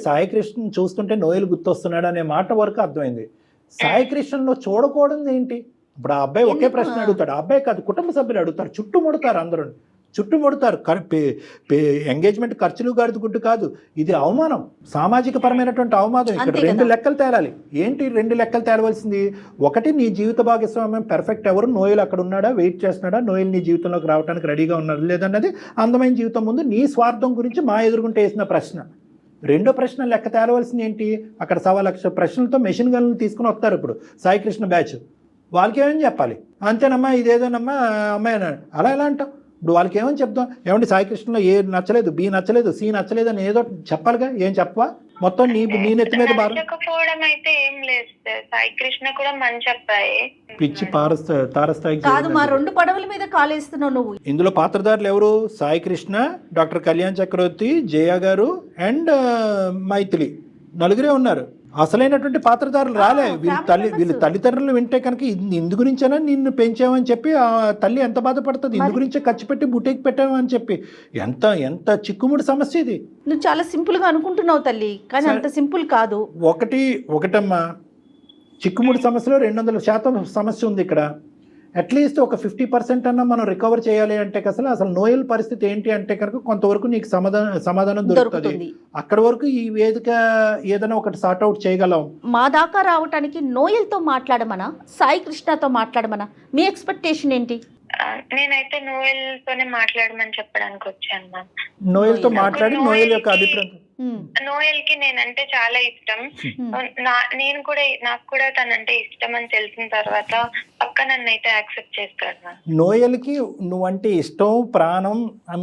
సాయి కృష్ణ చూస్తుంటే నోయల్ గుర్తొస్తున్నాడు అనే మాట వరకు అర్థమైంది. సాయి కృష్ణలో చూడకూడదు ఏంటి? ఇప్పుడు ఆ అబ్బాయి ఒకే ప్రశ్న అడుగుతాడు. ఆ అబ్బాయి కాదు, కుటుంబ సభ్యులు అడుగుతారు, చుట్టుముడతారు అందరూ. చుట్టుముడతారు. ఎంగేజ్మెంట్ ఖర్చులు గడుదుకుంటూ కాదు, ఇది అవమానం, సామాజిక పరమైనటువంటి అవమానం. ఇక్కడ 2 లెక్కలు తేలాలి. ఏంటి 2 లెక్కలు తేలవలసింది? ఒకటి, నీ జీవిత భాగస్వామ్యం పెర్ఫెక్ట్ ఎవరు, నోయల్ అక్కడ ఉన్నాడా, వెయిట్ చేస్తున్నాడా, నోయల్ నీ జీవితంలోకి రావడానికి రెడీగా ఉన్నాడు లేదన్నది అందమైన జీవితం ముందు నీ స్వార్థం గురించి మా ఎదురుగుంటే వేసిన ప్రశ్న. 2వ ప్రశ్న లెక్క తేలవలసింది ఏంటి? అక్కడ 1,00,000 ప్రశ్నలతో మెషిన్ గన్లు తీసుకుని వస్తారు ఇప్పుడు సాయి కృష్ణ బ్యాచ్. వాళ్ళకి ఏమని చెప్పాలి? అంతేనమ్మా, ఇదేదోనమ్మా అమ్మాయి అన్నాడు. అలా ఎలా అంటాం? ఇప్పుడు వాళ్ళకి ఏమని చెప్తాం? ఏమంటే సాయి కృష్ణలో ఏ నచ్చలేదు, బి నచ్చలేదు, సి నచ్చలేదు అని ఏదో చెప్పాలిగా. ఏం చెప్పవా? మొత్తం నీ నెత్తి మీద భారం. అయితే ఏం లేదు సార్, సాయి కృష్ణ కూడా మంచి అబ్బాయి. పిచ్చి తారస్థాయికి కాదు, మా 2 పడవల మీద కాలేస్తున్నావు నువ్వు. ఇందులో పాత్రధారులు ఎవరు? సాయి కృష్ణ, డాక్టర్ కళ్యాణ్ చక్రవర్తి, జయ గారు అండ్ మైథిలి, 4 ఉన్నారు. అసలైనటువంటి పాత్రధారులు రాలే. వీళ్ళు తల్లిదండ్రులు వింటే కనుక ఇందు గురించేనా నిన్ను పెంచామని చెప్పి ఆ తల్లి ఎంత బాధపడుతుంది, ఇందు గురించే ఖర్చు పెట్టి బుటేకి పెట్టామని చెప్పి. ఎంత చిక్కుముడి సమస్య ఇది. నువ్వు చాలా సింపుల్ గా అనుకుంటున్నావు తల్లి, కానీ అంత సింపుల్ కాదు. ఒకటమ్మా, చిక్కుముడి సమస్యలో 200% సమస్య ఉంది ఇక్కడ. అట్లీస్ట్ ఒక 50% అన్నా మనం రికవర్ చేయాలి అంటే అసలు నోయల్ పరిస్థితి ఏంటి అంటే కనుక కొంతవరకు నీకు సమాధానం దొరుకుతుంది. అక్కడ వరకు ఈ వేదిక ఏదైనా ఒకటి సార్ట్అవుట్ చేయగలం. మా దాకా రావటానికి నోయల్తో మాట్లాడమనా, సాయి కృష్ణతో మాట్లాడమనా? మీ ఎక్స్పెక్టేషన్ ఏంటి? నేనైతే నోయల్ తోనే మాట్లాడమని చెప్పడానికి వచ్చాను మ్యామ్. నోయల్ తో మాట్లాడి నోయల్ యొక్క అభిప్రాయం. నోయల్ కి నేనంటే చాలా ఇష్టం. నేను కూడా, నాకు కూడా తనంటే ఇష్టం అని తెలిసిన తర్వాత పక్క నన్ను అయితే యాక్సెప్ట్ చేస్తాడు. నోయల్ కి నువ్వంటే ఇష్టం, ప్రాణం,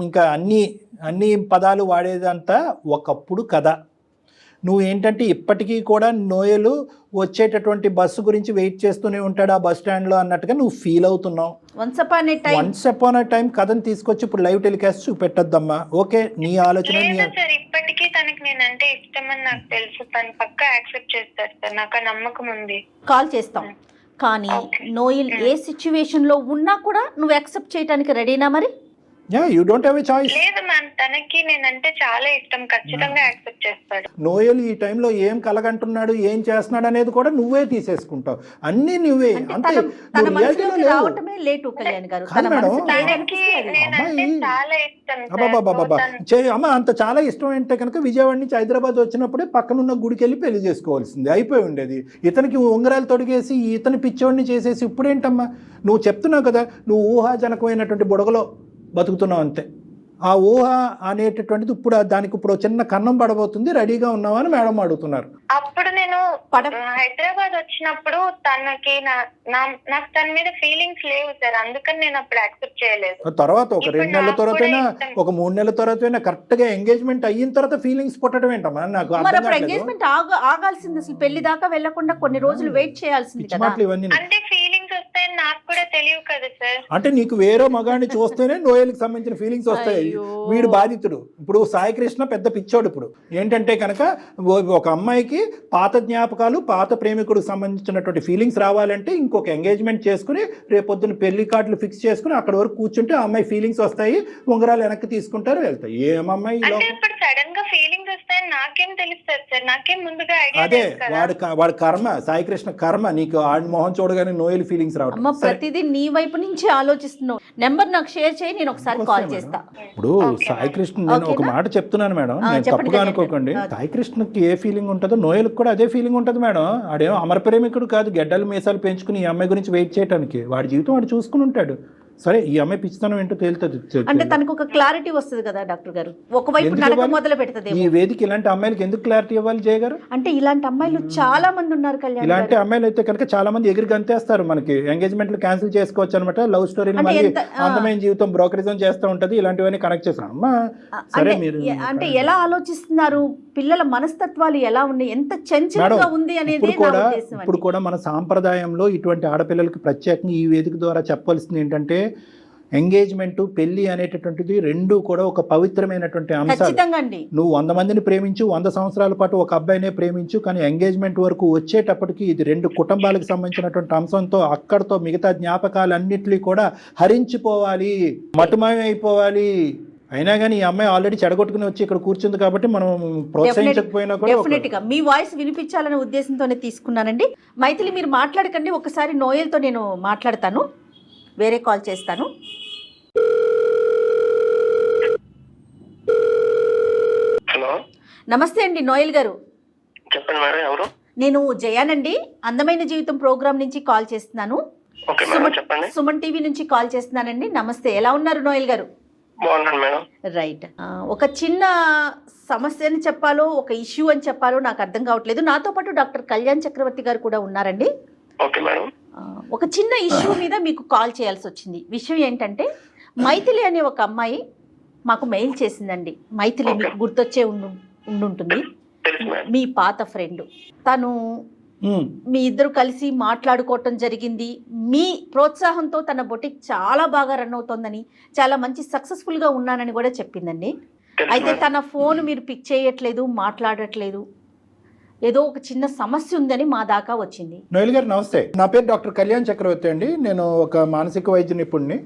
ఇంకా అన్ని పదాలు వాడేదంతా ఒకప్పుడు కదా. నువ్వు ఏంటంటే ఇప్పటికీ కూడా నోయలు వచ్చేటటువంటి బస్సు గురించి వెయిట్ చేస్తూనే ఉంటాడు ఆ బస్ స్టాండ్లో అన్నట్టుగా నువ్వు ఫీల్ అవుతున్నావు. వన్స్ అపాన్ ఏ టైం కథను తీసుకొచ్చి ఇప్పుడు లైవ్ టెలికాస్ట్ చూపెట్టద్దమ్మా. ఓకే, నీ ఆలోచన. ఇప్పటికీ తనకి నేనంటే ఇష్టం అని నాకు తెలుసు, తను పక్కా యాక్సెప్ట్ చేస్తాడు సార్, నాకు ఆ నమ్మకం ఉంది. కాల్ చేస్తాం, కానీ నోయల్ ఏ సిచ్యువేషన్ లో ఉన్నా కూడా నువ్వు యాక్సెప్ట్ చేయడానికి రెడీనా? మరి you don't have a choice. లేదు మ్యామ్, తనకి నేనంటే చాలా ఇష్టం, ఖచ్చితంగా యాక్సెప్ట్ చేస్తాడు. నోయల్ ఈ టైంలో ఏం కలగంటున్నాడు, ఏం చేస్తున్నాడు అనేది కూడా నువ్వే తీసేసుకుంటావు. అన్ని నువ్వే. అంతే, రావటమే లేటు కళ్యాణ్ గారు. అమ్మ అంత చాలా ఇష్టం అంటే కనుక విజయవాడ నుంచి హైదరాబాద్ వచ్చినప్పుడే పక్కనున్న గుడికి వెళ్ళి పెళ్లి చేసుకోవాల్సింది, అయిపోయి ఉండేది. ఇతనికి ఉంగరాలు తొడిగేసి ఇతని పిచ్చోడిని చేసేసి ఇప్పుడేంటమ్మా? నువ్వు చెప్తున్నావు కదా, నువ్వు ఊహాజనకమైనటువంటి బుడగలో బతుకుతున్నావు అంతే. ఆ ఊహ అనేటటువంటిది ఇప్పుడు దానికి ఇప్పుడు చిన్న కన్నం పడబోతుంది, రెడీగా ఉన్నావా అని మేడం అడుగుతున్నారు. అప్పుడు నేను హైదరాబాద్ వచ్చినప్పుడు తనకి నాకు తన మీద ఫీలింగ్స్ లేవు సార్, అందుకని నేను అప్పుడు యాక్సెప్ట్ చేయలేదు. తర్వాత ఒక 2 నెలల తర్వాత ఒక 3 నెలల తర్వాత కరెక్ట్ గా ఎంగేజ్మెంట్ అయిన తర్వాత ఫీలింగ్స్ పుట్టడం ఏంటమ్మా? నాకు ఎంగేజ్మెంట్ ఆగాల్సింది, అసలు పెళ్లి దాకా వెళ్లకుండా కొన్ని రోజులు వెయిట్ చేయాల్సింది కదా. అంటే ఫీలింగ్స్ వస్తాయని నాకు కూడా తెలియదు కదా సార్. అంటే నీకు వేరే మగాన్ని చూస్తేనే నోయల్కి సంబంధించిన ఫీలింగ్స్ వస్తాయి. వీడు బాధితుడు. ఇప్పుడు సాయి కృష్ణ పెద్ద పిచ్చోడు. ఇప్పుడు ఏంటంటే కనుక ఒక అమ్మాయికి పాత జ్ఞాపకాలు, పాత ప్రేమికుడికి సంబంధించినటువంటి ఫీలింగ్స్ రావాలంటే ఇంకొక ఎంగేజ్మెంట్ చేసుకుని రేపొద్దున పెళ్లి కార్డులు ఫిక్స్ చేసుకుని అక్కడ వరకు కూర్చుంటే ఆ అమ్మాయి ఫీలింగ్స్ వస్తాయి, ఉంగరాలు వెనక్కి తీసుకుంటారు, వెళ్తాయి. ఏమమ్మాయి సడన్ గా ఫీలింగ్స్ వస్తాయని నాకేం తెలుస్తుంది సార్, నాకేం ముందుగా అదే వాడి కర్మ, సాయి కృష్ణ కర్మ. నీకు ఆడి మొహం చూడగానే నోయల్ ఫీలింగ్స్ రావడం. ప్రతిదీ నీ వైపు నుంచి ఆలోచిస్తున్నావు. నెంబర్ నాకు షేర్ చేయి, నేను ఒకసారి కాల్ చేస్తా. ఇప్పుడు సాయి కృష్ణ, నేను ఒక మాట చెప్తున్నాను మేడం, నేను తప్పుగా అనుకోకండి. సాయి కృష్ణకి ఏ ఫీలింగ్ ఉంటుందో నోయల్కి కూడా అదే ఫీలింగ్ ఉంటుంది మేడం. ఆడేమో అమర ప్రేమికుడు కాదు, గెడ్డలు మీసాలు పెంచుకుని ఈ అమ్మాయి గురించి వెయిట్ చేయడానికి. వాడి జీవితం వాడు చూసుకుని ఉంటాడు. సరే, ఈ అమ్మాయి పిచ్చితనం ఏంటో తేలుతుంది. అంటే తనకు ఒక క్లారిటీ వస్తుంది కదా డాక్టర్ గారు, ఒకవైపు నడక మొదలు పెడుతుంది. ఈ వేదిక ఇలాంటి అమ్మాయిలకి ఎందుకు క్లారిటీ ఇవ్వాలి జయ గారు? అంటే ఇలాంటి అమ్మాయిలు చాలా మంది ఉన్నారు కళ్యాణ్. ఇలాంటి అమ్మాయిలు అయితే కనుక చాలా మంది ఎగిరి గంతేస్తారు. మనకి ఎంగేజ్మెంట్లు క్యాన్సిల్ చేసుకోవచ్చు అనమాట. లవ్ స్టోరీని మళ్ళీ అందమైన జీవితం బ్రోకరిజం చేస్తూ ఉంటది. ఇలాంటివన్నీ కనెక్ట్ చేస్తాం. అమ్మా సరే, మీరు అంటే ఎలా ఆలోచిస్తున్నారు, పిల్లల మనస్తత్వాలు ఎలా ఉన్నాయి, ఎంత చంచలంగా ఉంది అనేది. ఇప్పుడు కూడా మన సాంప్రదాయంలో ఇటువంటి ఆడపిల్లలకి ప్రత్యేకంగా ఈ వేదిక ద్వారా చెప్పాల్సింది ఏంటంటే, ఎంగేజ్మెంట్, పెళ్లి అనేటటువంటిది రెండు కూడా ఒక పవిత్రమైనటువంటి అంశాలు. నువ్వు 100 మందిని ప్రేమించు, 100 సంవత్సరాల పాటు ఒక అబ్బాయినే ప్రేమించు, కానీ ఎంగేజ్మెంట్ వరకు వచ్చేటప్పటికి ఇది 2 కుటుంబాలకు సంబంధించినటువంటి అంశంతో అక్కడితో మిగతా జ్ఞాపకాలన్నింటినీ కూడా హరించిపోవాలి, మటుమాయమైపోవాలి. అయినా కానీ ఈ అమ్మాయి ఆల్రెడీ చెడగొట్టుకుని వచ్చి ఇక్కడ కూర్చుంది కాబట్టి మనం ప్రోత్సహించకపోయినా కూడా డెఫినెట్గా మీ వాయిస్ వినిపించాలనే ఉద్దేశంతోనే తీసుకున్నానండి. మైథిలి, మీరు మాట్లాడకండి, ఒకసారి నోయల్తో నేను మాట్లాడతాను, వేరే కాల్ చేస్తాను. నమస్తే అండి నోయల్ గారు. చెప్పండి మేడం, ఎవరు? నేను జయానండి, అందమైన జీవితం ప్రోగ్రామ్ నుంచి కాల్ చేస్తున్నాను. ఓకే మేడం, చెప్పండి. సుమన్ టీవీ నుంచి కాల్ చేస్తున్నానండి. నమస్తే, ఎలా ఉన్నారు నోయల్ గారు? బాగున్నాను మేడం. రైట్. ఒక చిన్న సమస్య అని చెప్పాలో ఒక ఇష్యూ అని చెప్పాలో నాకు అర్థం కావట్లేదు. నాతో పాటు డాక్టర్ కళ్యాణ్ చక్రవర్తి గారు కూడా ఉన్నారండి. Okay madam. ఒక చిన్న ఇష్యూ మీద మీకు కాల్ చేయాల్సి వచ్చింది. విషయం ఏంటంటే, మైథిలి అనే ఒక అమ్మాయి మాకు మెయిల్ చేసిందండి. మైథిలి మీకు గుర్తొచ్చే ఉండుంటుంది, మీ పాత ఫ్రెండ్. తను మీ ఇద్దరు కలిసి మాట్లాడుకోవటం జరిగింది. మీ ప్రోత్సాహంతో తన బొటిక్ చాలా బాగా రన్ అవుతోందని, చాలా మంచి సక్సెస్ఫుల్గా ఉన్నానని కూడా చెప్పిందండి. అయితే తన ఫోన్ మీరు పిక్ చేయట్లేదు, మాట్లాడట్లేదు, ఏదో ఒక చిన్న సమస్య ఉందని మా దాకా వచ్చింది. నోయల్ గారు నమస్తే, నా పేరు డాక్టర్ కళ్యాణ్ చక్రవర్తి అండి. నేను ఒక మానసిక వైద్య నిపుణుని,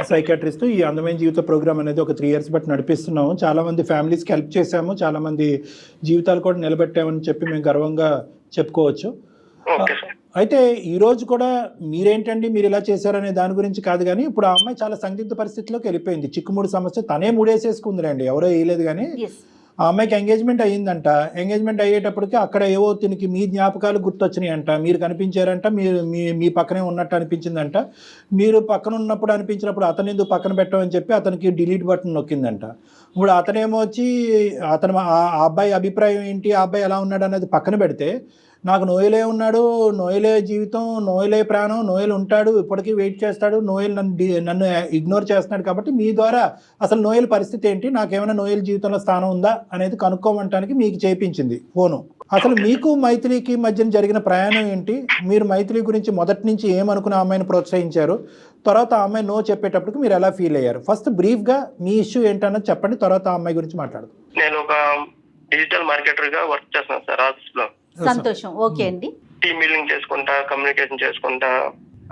సైకాట్రిస్ట్. ఈ అందమైన జీవిత ప్రోగ్రామ్ అనేది ఒక 3 years బట్టి నడిపిస్తున్నాము. చాలా మంది ఫ్యామిలీస్కి హెల్ప్ చేశాము, చాలా మంది జీవితాలు కూడా నిలబెట్టామని చెప్పి మేము గర్వంగా చెప్పుకోవచ్చు. అయితే ఈ రోజు కూడా మీరేంటండి మీరు ఇలా చేశారనే దాని గురించి కాదు, కానీ ఇప్పుడు ఆ అమ్మాయి చాలా సందిగ్ధ పరిస్థితిలోకి వెళ్ళిపోయింది. చిక్కుముడి సమస్య తనే మూడేసేసుకుందిలేండి, ఎవరో వేయలేదు. కానీ ఆ అమ్మాయికి ఎంగేజ్మెంట్ అయ్యిందంట. ఎంగేజ్మెంట్ అయ్యేటప్పటికి అక్కడ ఏవో తినికి మీ జ్ఞాపకాలు గుర్తొచ్చినాయి అంట, మీరు కనిపించారంట, మీరు మీ పక్కనే ఉన్నట్టు అనిపించిందంట. మీరు పక్కన ఉన్నప్పుడు అనిపించినప్పుడు అతను ఎందుకు పక్కన పెట్టమని చెప్పి అతనికి డిలీట్ బటన్ నొక్కిందంట. ఇప్పుడు అతనేమో వచ్చి ఆ అబ్బాయి అభిప్రాయం ఏంటి, ఆ అబ్బాయి ఎలా ఉన్నాడు అనేది పక్కన పెడితే, నాకు నోయలే ఉన్నాడు, నోయలే జీవితం, నోయలే ప్రాణం, నోయల్ ఉంటాడు, ఇప్పటికీ వెయిట్ చేస్తాడు, నోయల్ నన్ను ఇగ్నోర్ చేస్తున్నాడు, కాబట్టి మీ ద్వారా అసలు నోయల్ పరిస్థితి ఏంటి, నాకేమైనా నోయల్ జీవితంలో స్థానం ఉందా అనేది కనుక్కోమంటానికి మీకు చేయించింది ఫోను. అసలు మీకు మైథిలికి మధ్యన జరిగిన ప్రయాణం ఏంటి, మీరు మైథిలి గురించి మొదటి నుంచి ఏమనుకుని ఆ అమ్మాయిని ప్రోత్సహించారు, తర్వాత ఆ అమ్మాయి నో చెప్పేటప్పటికి మీరు ఎలా ఫీల్ అయ్యారు? ఫస్ట్ బ్రీఫ్గా మీ ఇష్యూ ఏంటన్నది చెప్పండి, తర్వాత ఆ అమ్మాయి గురించి మాట్లాడదు. నేను ఒక డిజిటల్ మార్కెటర్ గా వర్క్ చేస్తున్నాను సార్ ఆఫీస్ లో. సంతోషం. ఓకే అండి. టీమ్ బిల్డింగ్ చేసుకుంటా, కమ్యూనికేషన్ చేసుకుంటా,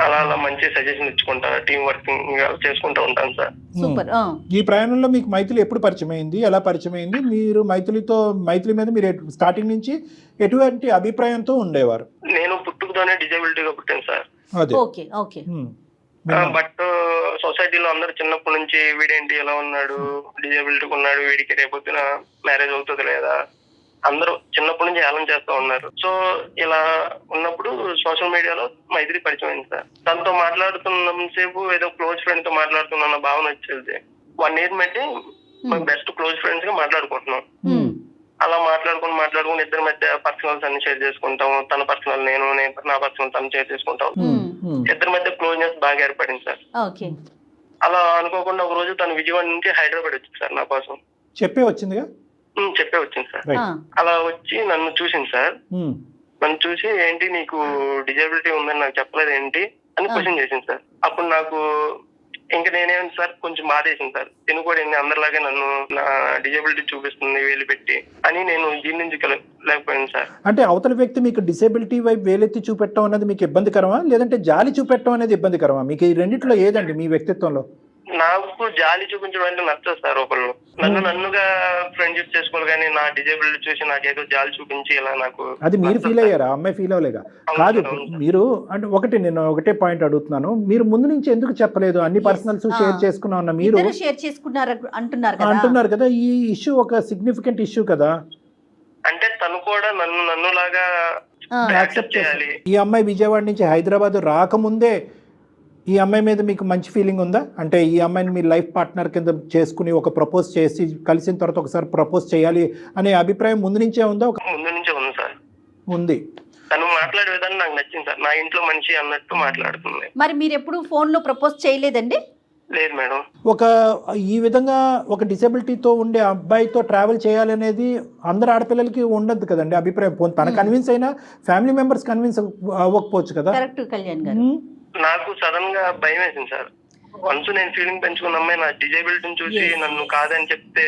అలా మంచి సజెషన్ ఇచ్చుకుంటా, టీం వర్కింగ్ చేసుకుంటా ఉంటాను సార్. సూపర్. ఈ ప్రయాణంలో మీకు మైథిలి ఎప్పుడు పరిచయం అయింది, ఎలా పరిచయం అయింది, మీరు మైథిలి మీద మీరు స్టార్టింగ్ నుంచి ఎటువంటి అభిప్రాయంతో ఉండేవారు? నేను పుట్టుకతోనే డిజేబిలిటీగా పుట్టాను సార్. Okay okay. బట్ సొసైటీలో అందరు చిన్నప్పటి నుంచి వీడేంటి ఎలా ఉన్నాడు, డిజేబిలిటీ ఉన్నాడు, వీడికి రేపొద్దున మ్యారేజ్ అవుతుంది లేదా, అందరూ చిన్నప్పటి నుంచి హేళన చేస్తూ ఉన్నారు. సో ఇలా ఉన్నప్పుడు సోషల్ మీడియాలో మైత్రి పరిచయం అయింది సార్. తనతో మాట్లాడుతున్నంతసేపు ఏదో క్లోజ్ ఫ్రెండ్ తో మాట్లాడుతున్న భావన వచ్చేది. 1 year బట్టి బెస్ట్ క్లోజ్ ఫ్రెండ్స్ గా మాట్లాడుకుంటున్నాం. అలా మాట్లాడుకుని ఇద్దరి మధ్య పర్సనల్స్ అన్ని షేర్ చేసుకుంటాం. తన పర్సనల్ నేను నా పర్సనల్ తను షేర్ చేసుకుంటాం. ఇద్దరి మధ్య క్లోజ్నెస్ బాగా ఏర్పడింది సార్. అలా అనుకోకుండా ఒక రోజు తను విజయవాడ నుంచి హైదరాబాద్ వచ్చింది సార్ నా కోసం. చెప్పే వచ్చిందిగా? చెప్పే వచ్చింది సార్. అలా వచ్చి నన్ను చూసింది సార్. నన్ను చూసి ఏంటి నీకు డిజేబిలిటీ ఉందని నాకు చెప్పలేదు ఏంటి అని క్వశ్చన్ చేసింది సార్. అప్పుడు నాకు ఇంకా నేనేమి సార్ కొంచెం బాధేసింది సార్. తిను కూడా అందరిలాగే నన్ను నా డిజేబిలిటీ చూపిస్తుంది వేలు పెట్టి అని నేను జీర్ణించలేకపోయాను సార్. అంటే అవతల వ్యక్తి మీకు డిసేబిలిటీ వైపు వేలెత్తి చూపెట్టడం అనేది మీకు ఇబ్బందికరమా, లేదంటే జాలి చూపెట్టడం అనేది ఇబ్బందికరమా? మీకు ఈ రెండిట్లో ఏదండి మీ వ్యక్తిత్వంలో? నాకు జాలి చూపించడం అంటే నచ్చదు సార్. ఒకళ్ళు నన్నుగా ఫ్రెండ్షిప్ చేసుకోవాలి, కానీ నా డిజేబిలిటీ చూసి నాకేదో జాలి చూపించి ఇలా నాకు అది మీరు ఫీల్ అయ్యారా? అమ్మాయి ఫీల్ అవ్వలేగా? కాదు, మీరు అంటే నేను ఒకటే పాయింట్ అడుగుతున్నాను, మీరు ముందు నుంచి ఎందుకు చెప్పలేదు? అన్ని పర్సనల్స్ షేర్ చేసుకున్నా ఉన్నా, మీరు షేర్ చేసుకున్నారు అంటున్నారు కదా, ఈ ఇష్యూ ఒక సిగ్నిఫికెంట్ ఇష్యూ కదా. అంటే తను కూడా నన్ను లాగా యాక్సెప్ట్ చేయాలి. ఈ అమ్మాయి విజయవాడ నుంచి హైదరాబాద్ రాకముందే ఈ అమ్మాయి మీద మీకు మంచి ఫీలింగ్ ఉందా? అంటే ఈ అమ్మాయిని మీ లైఫ్ పార్ట్నర్ కింద చేసుకుని ఒక ప్రపోజ్ చేసి కలిసిన తర్వాత ఒకసారి ప్రపోజ్ చేయాలి అనే అభిప్రాయం ముందు నుంచే ఉందా? ముందు నుంచే ఉంది సార్. ఉంది. తను మాట్లాడే విధానం నాకు నచ్చింది సార్. నా ఇంట్లో మనిషి అన్నట్టు మాట్లాడుతుంది. మరి మీరు ఎప్పుడు ఫోన్ లో ప్రపోజ్ చేయలేదండి? లేదు మేడం. ఈ విధంగా ఒక డిసెబిలిటీతో ఉండే అబ్బాయితో ట్రావెల్ చేయాలనేది అందరు ఆడపిల్లలకి ఉండదు కదండి అభిప్రాయం. తన కన్విన్స్ అయినా ఫ్యామిలీ మెంబర్స్ కన్విన్స్ అవ్వకపోవచ్చు కదా. కరెక్ట్ కళ్యాణ్ గారు. నాకు సడన్ గా భయం వేసింది సార్. వన్స్ నేను ఫీలింగ్ పెంచుకున్న అమ్మాయి నా డిజేబిలిటీని చూసి నన్ను కాదని చెప్తే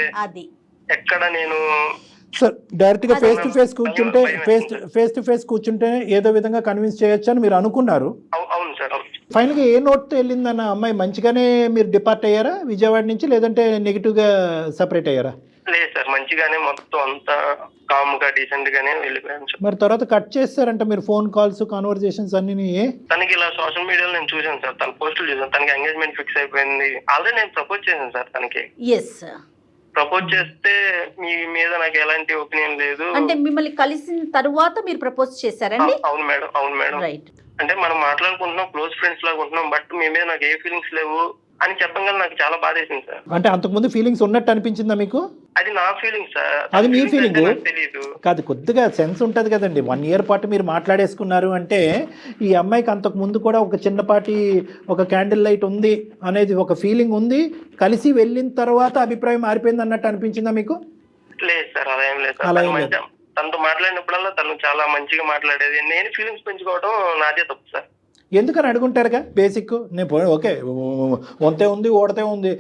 ఎక్కడ నేను సార్ డైరెక్ట్ గా ఫేస్ టు ఫేస్ కూర్చుంటే ఏదో విధంగా కన్విన్స్ చేయొచ్చు అని మీరు అనుకున్నారు. అవును సార్. ఫైనల్ గా ఏ నోట్ తో వెళ్ళిందన్న అమ్మాయి? మంచిగానే మీరు డిపార్ట్ అయ్యారా విజయవాడ నుంచి, లేదంటే నెగిటివ్ గా సెపరేట్ అయ్యారా? లేదు సార్, మంచిగానే మొత్తం అంతా కామ్ గా డీసెంట్ గానే వెళ్ళిపోయాను సార్. మరి తర్వాత కట్ చేస్తారంట మీరు ఫోన్ కాల్స్ కన్వర్జేషన్స్ అన్ని? తనకి ఇలా సోషల్ మీడియాలో నేను చూసాను సార్, తన పోస్టులు చూసాను. తనకి ఎంగేజ్మెంట్ ఫిక్స్ అయిపోయింది. ఆల్రెడీ నేను ప్రపోజ్ చేశాను సార్ తనకి. ప్రపోజ్ చేస్తే మీ మీద నాకు ఎలాంటి ఒపీనియన్ లేదు. అంటే మిమ్మల్ని కలిసిన తరువాత మీరు ప్రపోజ్ చేశారండి? అవును మేడం, అవును మేడం. రైట్. అంటే మనం మాట్లాడుకుంటున్నాం, క్లోజ్ ఫ్రెండ్స్ లాగా ఉంటున్నాం, బట్ మీ మీద నాకు ఏ ఫీలింగ్స్ లేవు అని చెప్పగానే నాకు చాలా బాధేసింది సార్. అంటే అంతకుముందు ఫీలింగ్స్ ఉన్నట్టు అనిపించిందా మీకు? అది నా ఫీలింగ్ సార్, అది మీ ఫీలింగ్ తెలియదు. కాదు, కొద్దిగా సెన్స్ ఉంటుంది కదండి. 1 year పాటు మీరు మాట్లాడేసుకున్నారు అంటే ఈ అమ్మాయికి అంతకు ముందు కూడా ఒక చిన్నపాటి ఒక క్యాండిల్ లైట్ ఉంది అనేది ఒక ఫీలింగ్ ఉంది. కలిసి వెళ్ళిన తర్వాత అభిప్రాయం మారిపోయింది అన్నట్టు అనిపించిందా మీకు? లేదు సార్, అలా ఏం లేదు అలా సార్. ఏం లేదు. తనతో మాట్లాడినప్పుడల్లా తను చాలా మంచిగా మాట్లాడేది. నేను ఫీలింగ్స్ పెంచుకోవడం నాదే తప్పు సార్. ఎందుకని అడుగుంటారుగా బేసిక్. నేను ఓకే వంతే ఉంది ఓడతే ఉంది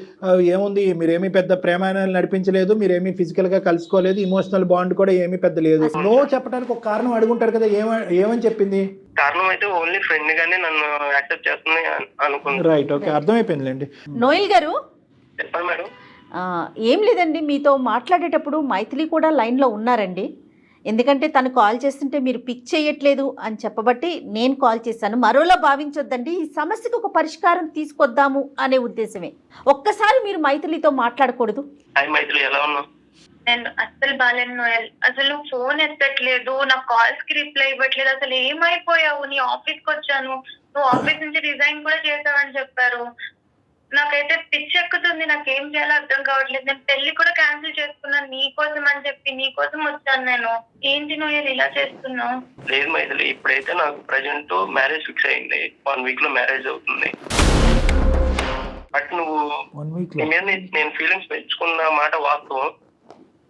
ఏముంది, మీరేమీ పెద్ద ప్రేమాయణాలు నడిపించలేదు, మీరేమీ ఫిజికల్గా కలుసుకోలేదు, ఇమోషనల్ బాండ్ కూడా ఏమీ పెద్ద లేదు. నో చెప్పడానికి ఒక కారణం అడుగుంటారు కదా. ఏమని చెప్పింది? కారణం అయితే ఓన్లీ ఫ్రెండ్ గానే నన్ను యాక్సెప్ట్ చేస్తుంది అనుకుంది. Right, okay, అర్థమైపోయిందిలేండి. నోయల్ గారు చెప్పండి మేడం. ఏం లేదండి, మీతో మాట్లాడేటప్పుడు మైథిలి కూడా లైన్లో ఉన్నారండి. ఎందుకంటే తను కాల్ చేస్తుంటే మీరు పిక్ చేయట్లేదు అని చెప్పబట్టి నేను కాల్ చేశాను. మరోలా భావించొద్దండి, ఈ సమస్యకు ఒక పరిష్కారం తీసుకొద్దాము అనే ఉద్దేశమే. ఒక్కసారి మీరు మైథిలితో మాట్లాడకూడదు? హాయ్ మైథిలి, ఎలా ఉన్నావు? నేను అస్సలు బాలేను నోయల్. అసలు ఫోన్ ఎత్తట్లేదు, నా కాల్స్ కి రిప్లై ఇవ్వట్లేదు. అసలు ఏమైపోయావు? నీ ఆఫీస్ కి వచ్చాను, నువ్వు ఆఫీస్ నుంచి రిజైన్ కూడా చేసావని చెప్పారు. నాకైతే పిచ్చి ఎక్కుతుంది, నాకేం చేయాలో అర్థం కావట్లేదు. నేను పెళ్లి కూడా క్యాన్సిల్ చేసుకున్నాను నీ కోసం అని చెప్పి. నీ కోసం వచ్చాను నేను. ఏంటి నోయల్ ఇలా చేస్తున్నావు? లేదు మైథిలి, ఇప్పుడైతే నాకు ప్రజెంట్ మ్యారేజ్ ఫిక్స్ అయింది. 1 week లో మ్యారేజ్ అవుతుంది. బట్ నువ్వు నేను ఫీలింగ్స్ పెంచుకున్న మాట వాస్తవం.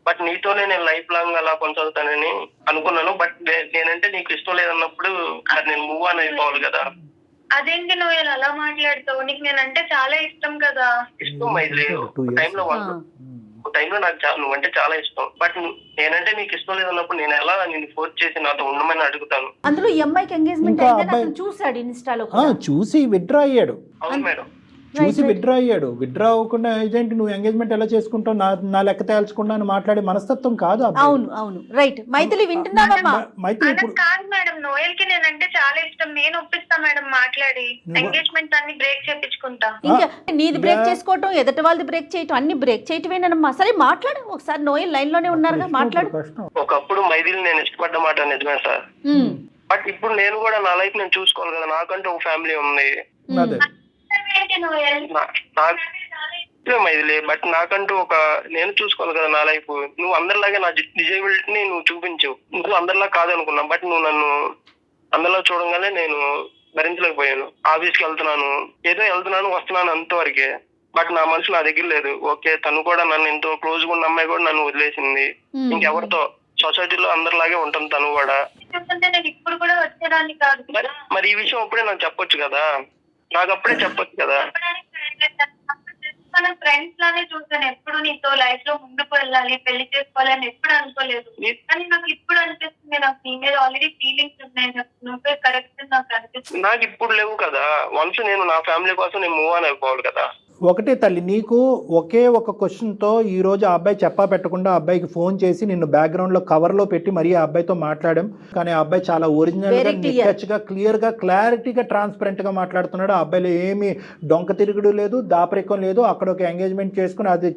బట్ నీతోనే నేను లైఫ్ లాంగ్ అలా కొనసాగుతానని అనుకున్నాను. బట్ నేనంటే నీకు ఇష్టం లేదన్నప్పుడు అది నేను మూవ్ ఆన్ అయిపోవాలి కదా. అదేంటి నోయల్ అలా మాట్లాడతావు? నీకు నేనంటే చాలా ఇష్టం కదా. ఇష్టం మైథిలి, టైంలో నాకు నువ్వంటే చాలా ఇష్టం. బట్ నేనంటే నీకు ఇష్టం లేదన్నప్పుడు నేను ఎలా నేను ఫోర్స్ చేసి నాతో ఉండమని అడుగుతాను. అందులో ఈ అమ్మాయికి ఎంగేజ్మెంట్ అయిందని చూసాడు ఇన్స్టాలో, చూసి విత్డ్రా అయ్యాడు. అవును మేడం, చూసి విత్డ్రా అయ్యాడు. విత్డ్రా అవ్వకుండా ఏజెంట్ నువ్వు ఎంగేజ్మెంట్ ఎలా చేసుకుంటావు, నా లెక్క తేల్చకుండా అని మాట్లాడే మనస్తత్వం కాదు. అవును అవును, రైట్. మైథిలి వింటున్నావమ్మా? మైథిలి కాదు మేడం, నోయల్ కి నేనంటే చాలా ఇష్టం. నేను ఒప్పిస్తా మేడం మాట్లాడి. ఎంగేజ్మెంట్ అన్ని బ్రేక్ చేపించుకుంటా. ఇంకా నీది బ్రేక్ చేసుకోవటం, ఎదుటి వాళ్ళది బ్రేక్ చేయటం, అన్ని బ్రేక్ చేయటమేనమ్మా. సరే మాట్లాడు ఒకసారి. నోయల్ లైన్ లోనే ఉన్నారుగా, మాట్లాడు. ఒకప్పుడు మైథిలి నేను ఇష్టపడ్డ మాట నిజమే సార్. బట్ ఇప్పుడు నేను కూడా నా లైఫ్ నేను చూసుకోవాలి కదా. నాకంటూ ఒక ఫ్యామిలీ ఉంది. మైథిలి, బట్ నాకంటూ ఒక నేను చూసుకోవాలి కదా నా లైఫ్. నువ్వు అందరిలాగే నా డిజేబిలిటీని నువ్వు చూపించు. నువ్వు అందరిలా కాదనుకున్నా, బట్ నువ్వు నన్ను అందరిలా చూడంగానే నేను భరించలేకపోయాను. ఆఫీస్కి వెళ్తున్నాను, ఏదో వెళ్తున్నాను వస్తున్నాను అంతవరకే. బట్ నా మనసు నా దగ్గర లేదు. ఓకే, తను కూడా నన్ను ఎంతో క్లోజ్ గా ఉన్న అమ్మాయి కూడా నన్ను వదిలేసింది. ఇంకెవరితో సొసైటీలో అందరిలాగే ఉంటుంది తను కూడా. ఇప్పుడు కూడా వచ్చేదాన్ని కాదు. మరి ఈ విషయం అప్పుడే నాకు చెప్పొచ్చు కదా, నాకు అప్పుడే చెప్పొచ్చు కదా. మన ఫ్రెండ్స్ లానే చూసాను. ఎప్పుడు నీతో లైఫ్ లో ముందుకు వెళ్ళాలి, పెళ్లి చేసుకోవాలని ఎప్పుడు అనుకోలేదు. కానీ నాకు ఇప్పుడు అనిపిస్తుంది, నాకు నీ మీద ఆల్రెడీ ఫీలింగ్స్ ఉన్నాయి. నువ్వే కరెక్ట్ నాకు అనిపిస్తుంది. నాకు ఇప్పుడు లేవు కదా. వన్స్ నేను నా ఫ్యామిలీ కోసం నేను మూవ్ ఆన్ అయిపోవాలి కదా. ఒకటే తల్లి, నీకు ఒకే ఒక క్వశ్చన్తో ఈరోజు ఆ అబ్బాయి చెప్పా పెట్టకుండా ఆ అబ్బాయికి ఫోన్ చేసి నిన్ను బ్యాక్గ్రౌండ్లో కవర్లో పెట్టి మరీ ఆ అబ్బాయితో మాట్లాడాం. కానీ ఆ అబ్బాయి చాలా ఒరిజినల్గా, నిక్కచ్చిగా, క్లియర్గా, క్లారిటీగా, ట్రాన్స్పరెంట్గా మాట్లాడుతున్నాడు. ఆ అబ్బాయిలో ఏమీ డొంక తిరుగుడు లేదు, దాపరికం లేదు. అక్కడ ఒక ఎంగేజ్మెంట్ చేసుకుని అది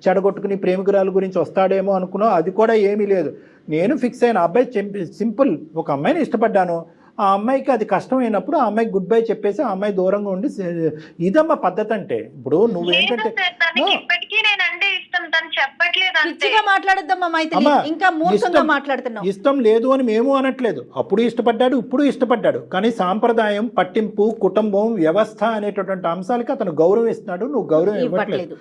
చెడగొట్టుకుని ప్రేమికురాల గురించి వస్తాడేమో అనుకున్నావు, అది కూడా ఏమీ లేదు. నేను ఫిక్స్ అయిన అబ్బాయి సింపుల్. ఒక అమ్మాయిని ఇష్టపడ్డాను, ఆ అమ్మాయికి అది కష్టమైనప్పుడు ఆ అమ్మాయికి గుడ్ బై చెప్పేసి ఆ అమ్మాయి దూరంగా ఉండి, ఇదమ్మా పద్ధతి అంటే. ఇప్పుడు నువ్వేంటంటే ఇష్టం లేదు అని మేము అనట్లేదు. అప్పుడు ఇష్టపడ్డాడు, ఇప్పుడు ఇష్టపడ్డాడు. కానీ సాంప్రదాయం, పట్టింపు, కుటుంబం, వ్యవస్థ అనేటటువంటి అంశాలకి అతను గౌరవం ఇస్తున్నాడు, నువ్వు గౌరవం ఇవ్వట్లేదు.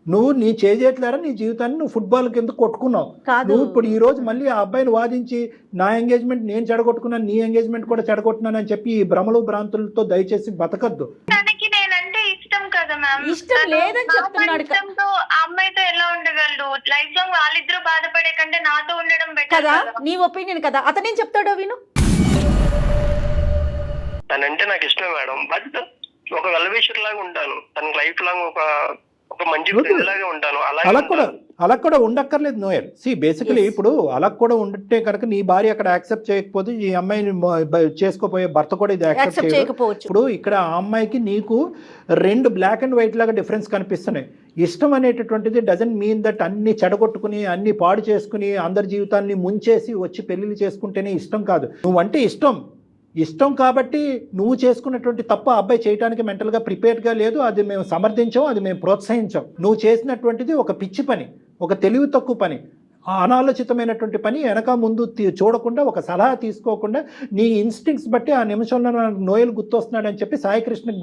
నువ్వు నీ చేజేట్లేరా నీ జీవితాన్ని నువ్వు ఫుట్బాల్ కింద కొట్టుకున్నావు. నువ్వు ఇప్పుడు ఈ రోజు మళ్ళీ ఆ అబ్బాయిని వాదించి నా ఎంగేజ్మెంట్ నేను చెడగొట్టుకున్నాను, నీ ఎంగేజ్మెంట్ కూడా చెడగొట్టున్నాను అని చెప్పి ఈ భ్రమలు భ్రాంతులతో దయచేసి బతకద్దు. ఇష్టం లేదని చెప్తున్నాడు అమ్మాయితో ఎలా ఉండగలడు? లైఫ్ లాంగ్ వాళ్ళిద్దరూ బాధపడే కంటే నాతో ఉండడం బెటర్ కదా. నీ ఒపీనియన్ కదా. అతనేం చెప్తాడో విను. తనంటే నాకు ఇష్టమే మేడం, బట్ ఒక వెల్విషర్ లాగా ఉంటాను. తన లైఫ్ లాంగ్ ఒక మంచి ఫ్రెండ్ లాగా ఉంటాను. అలా కూడా ఉండక్కర్లేదు నోయల్. బేసికలీ ఇప్పుడు అలా కూడా ఉంటే కనుక నీ భార్య అక్కడ యాక్సెప్ట్ చేయకపోతే ఈ అమ్మాయిని చేసుకోపోయే భర్త కూడా ఇది యాక్సెప్ట్ చేయకపోవచ్చు. ఇప్పుడు ఇక్కడ ఆ అమ్మాయికి నీకు 2 బ్లాక్ అండ్ వైట్ లాగా డిఫరెన్స్ కనిపిస్తున్నాయి. ఇష్టం అనేటటువంటిది డజంట్ మీన్ దట్ అన్ని చెడగొట్టుకుని అన్ని పాడు చేసుకుని అందరి జీవితాన్ని ముంచేసి వచ్చి పెళ్ళిళ్ళు చేసుకుంటేనే ఇష్టం కాదు. నువ్వంటే ఇష్టం కాబట్టి నువ్వు చేసుకున్నటువంటి తప్ప అబ్బాయి చేయడానికి మెంటల్గా ప్రిపేర్డ్గా లేదు. అది మేము సమర్థించాం, అది మేము ప్రోత్సహించాం. నువ్వు చేసినటువంటిది ఒక పిచ్చి పని, ఒక తెలివి తక్కువ పని, అనాలోచితమైనటువంటి పని. వెనక ముందు చూడకుండా, ఒక సలహా తీసుకోకుండా నీ ఇన్స్టింక్ట్స్ బట్టి ఆ నిమిషంలో నోయల్ గుర్తొస్తున్నాడు అని చెప్పి సాయికృష్ణ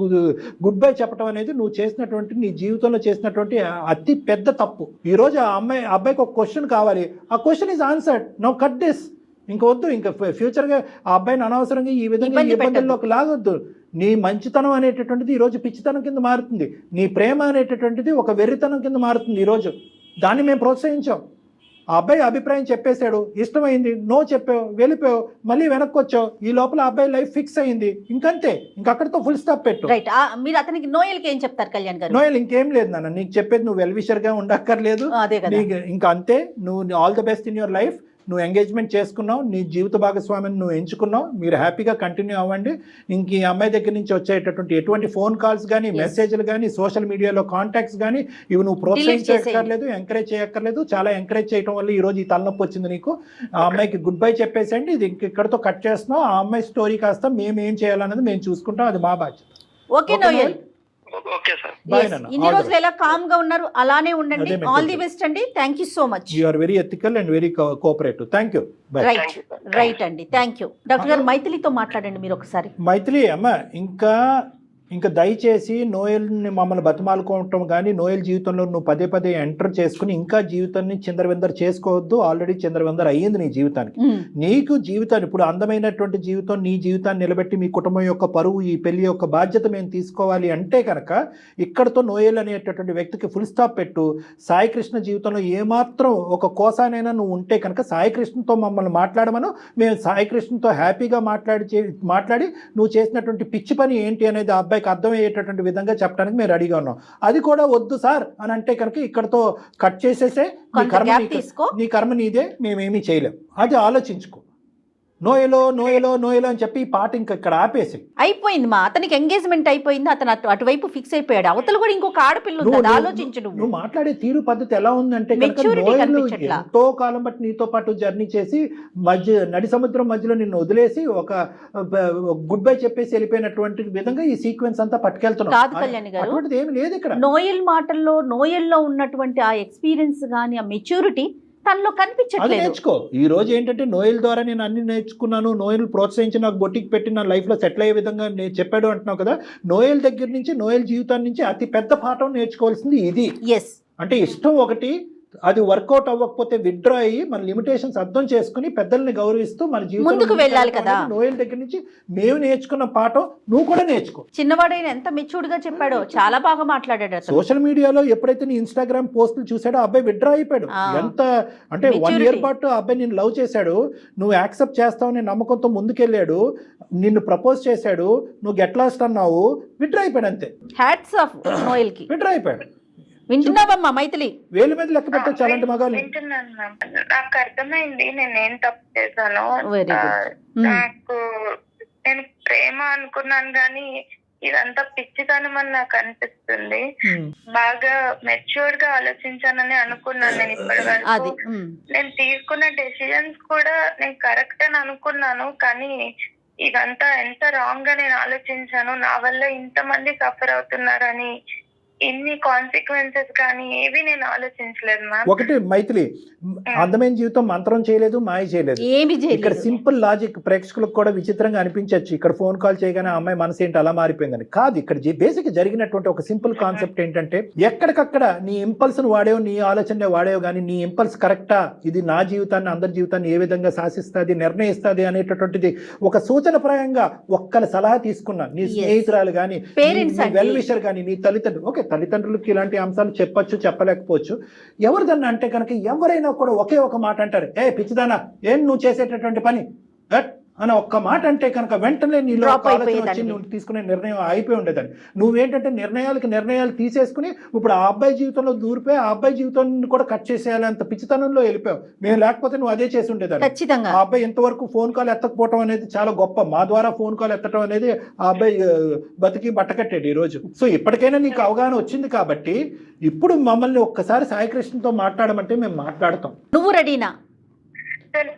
గుడ్ బై చెప్పడం అనేది నువ్వు చేసినటువంటి, నీ జీవితంలో చేసినటువంటి అతి పెద్ద తప్పు. ఈరోజు ఆ అబ్బాయికి ఒక క్వశ్చన్ కావాలి, ఆ question is answered. No cut this. ఇంకొద్దు, ఇంకా ఫ్యూచర్గా ఆ అబ్బాయిని అనవసరంగా ఈ విధంగా ఇబ్బందుల్లోకి లాగొద్దు. నీ మంచితనం అనేటటువంటిది ఈరోజు పిచ్చితనం కింద మారుతుంది. నీ ప్రేమ అనేటటువంటిది ఒక వెర్రితనం కింద మారుతుంది ఈరోజు. దాన్ని మేము ప్రోత్సహించాం. ఆ అబ్బాయి అభిప్రాయం చెప్పేశాడు, ఇష్టమైంది, నో చెప్పావు, వెళ్ళిపోయావు, మళ్ళీ వెనక్కి వచ్చావు. ఈ లోపల అబ్బాయి లైఫ్ ఫిక్స్ అయింది, ఇంకంతే, ఇంకక్కడితో ఫుల్ స్టాప్ పెట్టు. రైట్. మీరు అతనికి నోయల్కి ఏం చెప్తారు కళ్యాణ్ గారు? నోయల్ ఇంకేం లేదు నాన్న, నీకు చెప్పేది నువ్వు వెల్ విషర్గా ఉండక్కర్లేదు. నీకు ఇంకా అంతే. నువ్వు all the best in your life. నువ్వు ఎంగేజ్మెంట్ చేసుకున్నావు, నీ జీవిత భాగస్వామిని నువ్వు ఎంచుకున్నావు, మీరు హ్యాపీగా కంటిన్యూ అవ్వండి. ఇంక ఈ అమ్మాయి దగ్గర నుంచి వచ్చేటటువంటి ఎటువంటి ఫోన్ కాల్స్ కానీ, మెసేజ్లు కానీ, సోషల్ మీడియాలో కాంటాక్ట్స్ కానీ ఇవి నువ్వు ప్రోత్సహించక్కర్లేదు, ఎంకరేజ్ చేయక్కర్లేదు. చాలా ఎంకరేజ్ చేయడం వల్ల ఈరోజు ఈ తలనొప్పి వచ్చింది నీకు. ఆ అమ్మాయికి గుడ్ బై చెప్పేసండి. ఇది ఇక్కడితో కట్ చేస్తున్నాం. ఆ అమ్మాయి స్టోరీ కాస్త మేము ఏం చేయాలన్నది మేము చూసుకుంటాం, అది మా బాధ్యత. Okay Noel, okay sir. ఇన్ని రోజులు ఎలా కామ్ గా ఉన్నారు అలానే ఉండండి. ఆల్ ది బెస్ట్ అండి. Thank you so much. You are very ethical and very cooperative. Thank you. Right అండి, థ్యాంక్ యూ. డాక్టర్ గారు మైథిలితో మాట్లాడండి మీరు ఒకసారి. మైథిలి అమ్మ, ఇంకా దయచేసి నోయల్ని మమ్మల్ని బతిమాలుకోవటం కానీ, నోయల్ జీవితంలో నువ్వు పదే పదే ఎంటర్ చేసుకుని ఇంకా జీవితాన్ని చిందరవిందర చేసుకోవద్దు. ఆల్రెడీ చిందరవిందర అయ్యింది నీ జీవితానికి. నీకు జీవితాన్ని ఇప్పుడు అందమైనటువంటి జీవితం, నీ జీవితాన్ని నిలబెట్టి మీ కుటుంబం యొక్క పరువు, ఈ పెళ్లి యొక్క బాధ్యత మేము తీసుకోవాలి అంటే కనుక ఇక్కడతో నోయల్ అనేటటువంటి వ్యక్తికి ఫుల్ స్టాప్ పెట్టు. సాయికృష్ణ జీవితంలో ఏమాత్రం ఒక కోసానైనా నువ్వు ఉంటే కనుక సాయికృష్ణతో మమ్మల్ని మాట్లాడమను. మేము సాయికృష్ణతో హ్యాపీగా మాట్లాడి నువ్వు చేసినటువంటి పిచ్చి పని ఏంటి అనేది ఆ అబ్బాయికి అర్థమయ్యేటటువంటి విధంగా చెప్పడానికి మేము రెడీగా ఉన్నాం. అది కూడా వద్దు సార్ అని అంటే కనుక ఇక్కడతో కట్ చేసేసే, నీ కర్మ నీదే, మేమేమీ చేయలేం. అది ఆలోచించుకో. నోయలో అని చెప్పి ఈ పాట ఇంకా ఇక్కడ ఆపేసి అయిపోయింది. మా అతనికి ఎంగేజ్మెంట్ అయిపోయింది, అతను అటువైపు ఫిక్స్ అయిపోయాడు. అవతల కూడా ఇంకొక ఆడపిల్ల ఉంది, ఆలోచించు. నువ్వు మాట్లాడే తీరు పద్ధతి ఎలా ఉందంటే ఎంతో కాలం బట్టి నీతో పాటు జర్నీ చేసి నడి సముద్రం మధ్యలో నిన్ను వదిలేసి ఒక గుడ్ బై చెప్పేసి వెళ్ళిపోయినటువంటి విధంగా ఈ సీక్వెన్స్ అంతా పట్టుకెళ్తున్నావు. కాదు కళ్యాణ్ గారు, అటువంటిది ఏమి లేదు ఇక్కడ. నోయల్ మాటల్లో, నోయల్లో ఉన్నటువంటి ఆ ఎక్స్పీరియన్స్ కానీ, ఆ మెచ్యూరిటీ తనలో కనిపించట్లేదు. నేర్చుకో. ఈ రోజు ఏంటంటే నోయల్ ద్వారా నేను అన్ని నేర్చుకున్నాను, నోయల్ ప్రోత్సహించి నాకు బొటిక్ పెట్టి నా లైఫ్లో సెటిల్ అయ్యే విధంగా చెప్పాడు అంటున్నావు కదా. నోయల్ దగ్గర నుంచి, నోయల్ జీవితాన్ని నుంచి అతి పెద్ద పాఠం నేర్చుకోవాల్సింది ఇది. అంటే ఇష్టం ఒకటి, అది వర్కౌట్ అవ్వకపోతే విత్డ్రా అయ్యి మన లిమిటేషన్స్ అర్థం చేసుకుని పెద్దల్ని గౌరవిస్తూ మన జీవితంలో వెళ్ళాలి కదా. నోయల్ దగ్గర నుంచి మేము నేర్చుకున్న పాఠం నువ్వు కూడా నేర్చుకో. చిన్నవాడైన ఎంత మెచ్యూర్డ్ గా చెప్పాడో, చాలా బాగా మాట్లాడాడు. సోషల్ మీడియాలో ఎప్పుడైతే నీ ఇన్స్టాగ్రామ్ పోస్టులు చూసాడో అబ్బాయి విత్డ్రా అయిపోయాడు. ఎంత అంటే 1 year పాటు అబ్బాయి నిన్ను లవ్ చేశాడు, నువ్వు యాక్సెప్ట్ చేస్తావని నమ్మకంతో ముందుకెళ్ళాడు, నిన్ను ప్రపోజ్ చేశాడు, నువ్వు గెట్ లాస్ట్ అన్నావు, విత్డ్రా అయిపోయాడు అంతే. హ్యాట్స్ ఆఫ్ నోయల్ కి. విత్డ్రా అయిపోయాడు. వింటున్నావమ్మా మైథిలి? వేలు మీద లెక్క పెట్టచ్చు అలాంటి మగాలు. నాకు అర్థమైంది నేనేం తప్పు చేశాను. నాకు నేను ప్రేమ అనుకున్నాను కానీ ఇదంతా పిచ్చితనం అని నాకు అనిపిస్తుంది. బాగా మెచ్యూర్డ్ గా ఆలోచించానని అనుకున్నాను నేను ఇప్పటి వరకు. నేను తీసుకున్న డెసిజన్స్ కూడా నేను కరెక్ట్ అని అనుకున్నాను, కానీ ఇదంతా ఎంత రాంగ్ గా నేను ఆలోచించాను. నా వల్ల ఇంతమంది సఫర్ అవుతున్నారని, ఇన్ని కాన్సిక్వెన్సెస్ కానీ ఏవి నేను ఆలోచించలేదు మ్యామ్. ఒకటి మైథిలి, అందమైన జీవితం మంత్రం చేయలేదు, మాయ చేయలేదు. ఇక్కడ సింపుల్ లాజిక్ ప్రేక్షకులకు కూడా విచిత్రంగా అనిపించవచ్చు. ఇక్కడ ఫోన్ కాల్ చేయగానే ఆ అమ్మాయి మనసు ఏంటి అలా మారిపోయిందని కాదు. ఇక్కడ బేసిక్ జరిగినటువంటి ఒక సింపుల్ కాన్సెప్ట్ ఏంటంటే, ఎక్కడికక్కడ నీ ఇంపల్స్ ను వాడేవు, నీ ఆలోచన వాడేవు, కానీ నీ ఇంపల్స్ కరెక్టా, ఇది నా జీవితాన్ని, అందరి జీవితాన్ని ఏ విధంగా శాసిస్తుంది, నిర్ణయిస్తుంది అనేటటువంటిది ఒక సూచనప్రాయంగా ఒక్కరి సలహా తీసుకున్నా. నీ స్నేహితురాలు కానీ, వెల్ విషర్ కానీ, నీ తల్లిదండ్రులు. ఓకే, తల్లిదండ్రులకి ఇలాంటి అంశాలు చెప్పచ్చు, చెప్పలేకపోవచ్చు. ఎవరిదన్నా అంటే కనుక ఎవరైనా కూడా ఒకే ఒక మాట అంటారు, ఏ పిచ్చిదానా, ఏం నువ్వు చేసేటటువంటి పని, అని ఒక్క మాట అంటే కనుక వెంటనే నీలో Drop ఒక ఆలోచన అయిపోయేదాన్ని. వచ్చి నువ్వు తీసుకునే నిర్ణయం అయిపోయి ఉండేదాన్ని. నువ్వేంటంటే నిర్ణయాలు తీసేసుకుని ఇప్పుడు ఆ అబ్బాయి జీవితంలో దూరిపోయి ఆ అబ్బాయి జీవితాన్ని కూడా కట్ చేసేయాలంత పిచ్చితనంలో వెళ్ళిపోయావు. మేము లేకపోతే నువ్వు అదే చేసి ఉండేదాన్ని. ఖచ్చితంగా ఆ అబ్బాయి ఇంతవరకు ఫోన్ కాల్ ఎత్తకపోవడం అనేది చాలా గొప్ప. మా ద్వారా ఫోన్ కాల్ ఎత్తడం అనేది ఆ అబ్బాయి బతికి బట్టకట్టాడు ఈ రోజు. సో ఇప్పటికైనా నీకు అవగాహన వచ్చింది కాబట్టి ఇప్పుడు మమ్మల్ని ఒక్కసారి సాయికృష్ణతో మాట్లాడమంటే మేము మాట్లాడతాం. నువ్వు రెడీనా?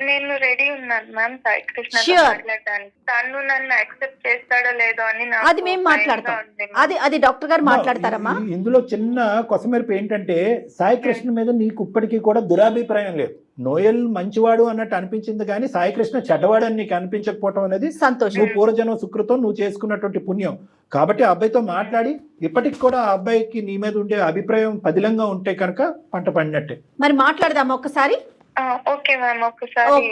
నేను రెడీ ఉన్నాను మ్యామ్ సాయికృష్ణ Sure. మాట్లాడడానికి. తను నన్ను యాక్సెప్ట్ చేస్తాడో లేదో అని నాకు అది మేము మాట్లాడతాం. భయంగా ఉంది. అది డాక్టర్ గారు మాట్లాడతారమ్మా. ఇందులో చిన్న కొసమెరుపు ఏంటంటే సాయికృష్ణ మీద నీకు ఇప్పటికీ కూడా దురాభిప్రాయం లేదు. నోయల్ మంచివాడు అన్నట్టు అనిపించింది కానీ సాయికృష్ణ చెడ్డవాడు అని నీకు అనిపించకపోవడం అనేది సంతోషం. నువ్వు పూర్వజన్మ సుకృతం, నువ్వు చేసుకున్నటువంటి పుణ్యం. కాబట్టి ఆ అబ్బాయితో మాట్లాడి ఇప్పటికి కూడా ఆ అబ్బాయికి నీ మీద ఉండే అభిప్రాయం పదిలంగా ఉంటే కనుక పంట పండినట్టే. మరి మాట్లాడదామా ఒక్కసారి? ఓకే మ్యామ్,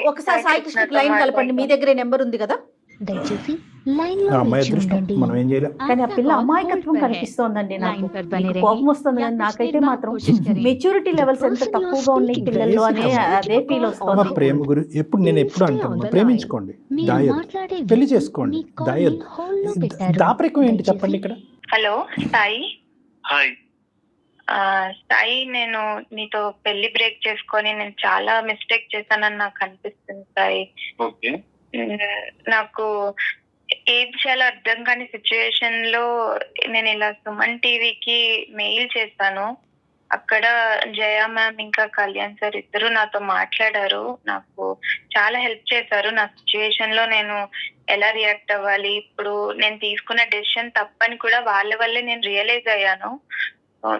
ఒకసారి సాయికృష్ణకి లైన్ కలపండి. మీ దగ్గర నెంబర్ ఉంది కదా? దయచేసి లైన్ ఆ లో అమ్మాయి వేచి అదృష్టం ఉండండి. మనం ఏం చేయలేం. కానీ ఆ పిల్ల అమాయకత్వం కనిపిస్తోందండి నాకు. మీకు కోపం వస్తుంది కానీ నాకైతే మాత్రం మెచ్యూరిటీ లెవెల్స్ ఎంత తక్కువగా ఉన్నాయి పిల్లల్లో అనే అదే ఫీల్ అమ్మ వస్తుంది. ప్రేమ గురి నేను ఎప్పుడు అంటాను ప్రేమించుకోండి, మీరు దాయద్దు, మాట్లాడే పెళ్లి చేసుకోండి, మీ కాల్ని దాయద్దు. హోల్డ్ లో పెట్టారు. దాపరికం ఏంటి చెప్పండి ఇక్కడ? హలో సాయి. హాయ్. సాయి, నేను నీతో పెళ్లి బ్రేక్ చేసుకొని నేను చాలా మిస్టేక్ చేశానని నాకు అనిపిస్తుంది సాయి. ఓకే. నాకు ఏం చేయాలో అర్థం కాని సిచ్యుయేషన్ లో నేను ఇలా సుమన్ టీవీకి మెయిల్ చేశాను. అక్కడ జయ మ్యామ్ ఇంకా కళ్యాణ్ సార్ ఇద్దరు నాతో మాట్లాడారు, నాకు చాలా హెల్ప్ చేశారు. నా సిచ్యుయేషన్ లో నేను ఎలా రియాక్ట్ అవ్వాలి, ఇప్పుడు నేను తీసుకున్న డెసిషన్ తప్పని కూడా వాళ్ళ వల్లే నేను రియలైజ్ అయ్యాను.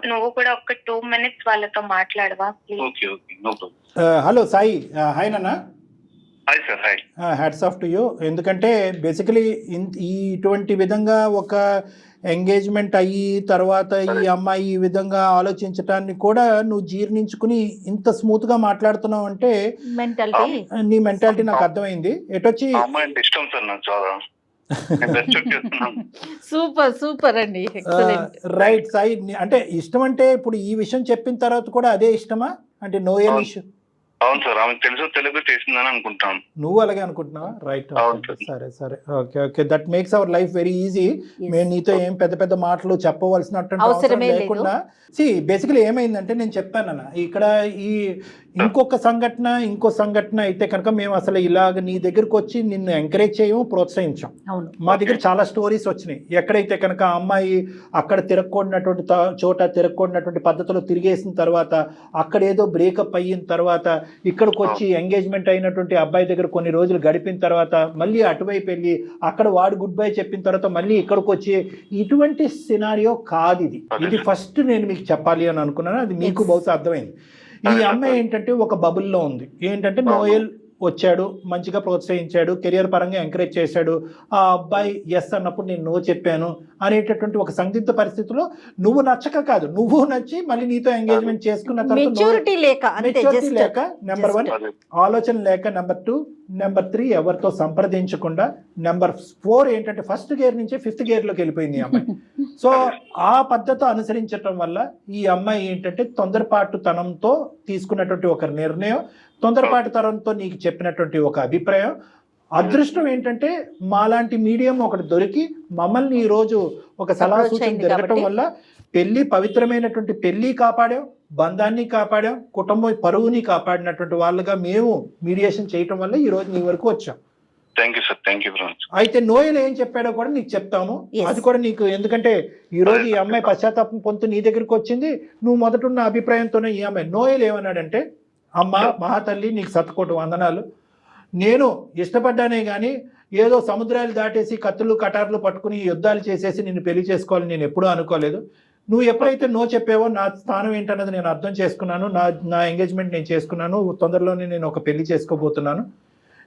నువ్వు కూడా ఒక 2 minutes వాళ్ళతో మాట్లాడవా please? Okay okay, no problem. Hello Sai, hi నాన్న. Hi sir. Hi. Hats off to you. ఎందుకంటే బేసికలీ ఇటువంటి విధంగా ఒక ఎంగేజ్మెంట్ అయ్యి తర్వాత ఈ అమ్మాయి ఈ విధంగా ఆలోచించటాన్ని కూడా నువ్వు జీర్ణించుకుని ఇంత స్మూత్గా మాట్లాడుతున్నావు అంటే మెంటాలిటీ నీ మెంటాలిటీ నాకు అర్థమైంది. ఎటొచ్చి ఆ అమ్మాయి అంటే ఇష్టం సార్ నాకు చాలా. నేను best చేస్తున్నాను. సూపర్ అండి, ఎక్సలెంట్. రైట్ సాయి, అంటే ఇష్టం అంటే ఇప్పుడు ఈ విషయం చెప్పిన తర్వాత కూడా అదే ఇష్టమా అంటే నోయల్ ఇష్యూ? అవును సార్, ఆమెకు తెలుగు చేసిందని అనుకుంటాను. నువ్వు అలాగే అనుకుంటున్నావా? రైట్, అవును. సరే okay that makes our life very easy. మేము నీతో ఏం పెద్ద మాటలు చెప్పవలసినటువంటి అవసరం అవసరమే లేదు. లేకుండా బేసికలీ ఏమైందంటే నేను చెప్పానన్న ఇక్కడ ఈ ఇంకో సంఘటన అయితే కనుక మేము అసలు ఇలాగ నీ దగ్గరకు వచ్చి నిన్ను ఎంకరేజ్ చేయము, ప్రోత్సహించాం. అవును. మా దగ్గర చాలా స్టోరీస్ వచ్చినాయి. ఎక్కడైతే కనుక ఆ అమ్మాయి అక్కడ తిరగకూడనటువంటి పద్ధతిలో తిరిగేసిన తర్వాత అక్కడ ఏదో బ్రేకప్ అయిన తర్వాత ఇక్కడికి వచ్చి ఎంగేజ్మెంట్ అయినటువంటి అబ్బాయి దగ్గర కొన్ని రోజులు గడిపిన తర్వాత మళ్ళీ అటువైపు వెళ్ళి అక్కడ వాడు గుడ్ బై చెప్పిన తర్వాత మళ్ళీ ఇక్కడికి వచ్చి ఇటువంటి సినారియో కాదు ఇది ఫస్ట్ నేను మీకు చెప్పాలి అని అనుకున్నాను. అది మీకు బహుశా అర్థమైంది. ఈ అమ్మాయి ఏంటంటే ఒక బబుల్లో ఉంది. ఏంటంటే నోయల్ వచ్చాడు, మంచిగా ప్రోత్సహించాడు, కెరియర్ పరంగా ఎంకరేజ్ చేశాడు. ఆ అబ్బాయి ఎస్ అన్నప్పుడు నేను నో చెప్పాను అనేటటువంటి ఒక సందిగ్ధ పరిస్థితిలో నువ్వు నచ్చక కాదు, నువ్వు నచ్చి మళ్ళీ నీతో ఎంగేజ్మెంట్ చేసుకున్న మెచ్యూరిటీ లేక నెంబర్ 1 ఆలోచన లేక, నెంబర్ 2, నెంబర్ 3 ఎవరితో సంప్రదించకుండా, నెంబర్ 4 ఏంటంటే ఫస్ట్ గేర్ నుంచి 5th గేర్లోకి వెళ్ళిపోయింది ఈ అమ్మాయి. సో ఆ పద్ధతి అనుసరించడం వల్ల ఈ అమ్మాయి ఏంటంటే తొందరపాటుతనంతో తీసుకున్నటువంటి ఒక నిర్ణయం, తొందరపాటుతనంతో నీకు చెప్పినటువంటి ఒక అభిప్రాయం. అదృష్టం ఏంటంటే మాలాంటి మీడియం ఒకటి దొరికి మమ్మల్ని ఈ రోజు ఒక సలహా సూచన జరగటం వల్ల పవిత్రమైనటువంటి పెళ్లి కాపాడాం, బంధాన్ని కాపాడాం, కుటుంబ పరువుని కాపాడినటువంటి వాళ్ళగా మేము మీడియేషన్ చేయటం వల్ల ఈ రోజు నీ వరకు వచ్చాం. Thank you sir, thank you very much. అయితే నోయల్ ఏం చెప్పాడో కూడా నీకు చెప్తాము. అది కూడా నీకు, ఎందుకంటే ఈ రోజు ఈ అమ్మాయి పశ్చాత్తాపం పొందుతూ నీ దగ్గరికి వచ్చింది. నువ్వు మొదటున్న అభిప్రాయంతోనే ఈ అమ్మాయి నోయల్ ఏమన్నాడంటే, అమ్మ మహాతల్లి నీకు శతకోటి వందనాలు, నేను ఇష్టపడ్డానే కానీ ఏదో సముద్రాలు దాటేసి కత్తులు కటార్లు పట్టుకుని యుద్ధాలు చేసేసి నిన్ను పెళ్లి చేసుకోవాలని నేను ఎప్పుడూ అనుకోలేదు. నువ్వు ఎప్పుడైతే నో చెప్పావో నా స్థానం ఏంటన్నది నేను అర్థం చేసుకున్నాను. నా ఎంగేజ్మెంట్ నేను చేసుకున్నాను, తొందరలోనే నేను ఒక పెళ్లి చేసుకోబోతున్నాను.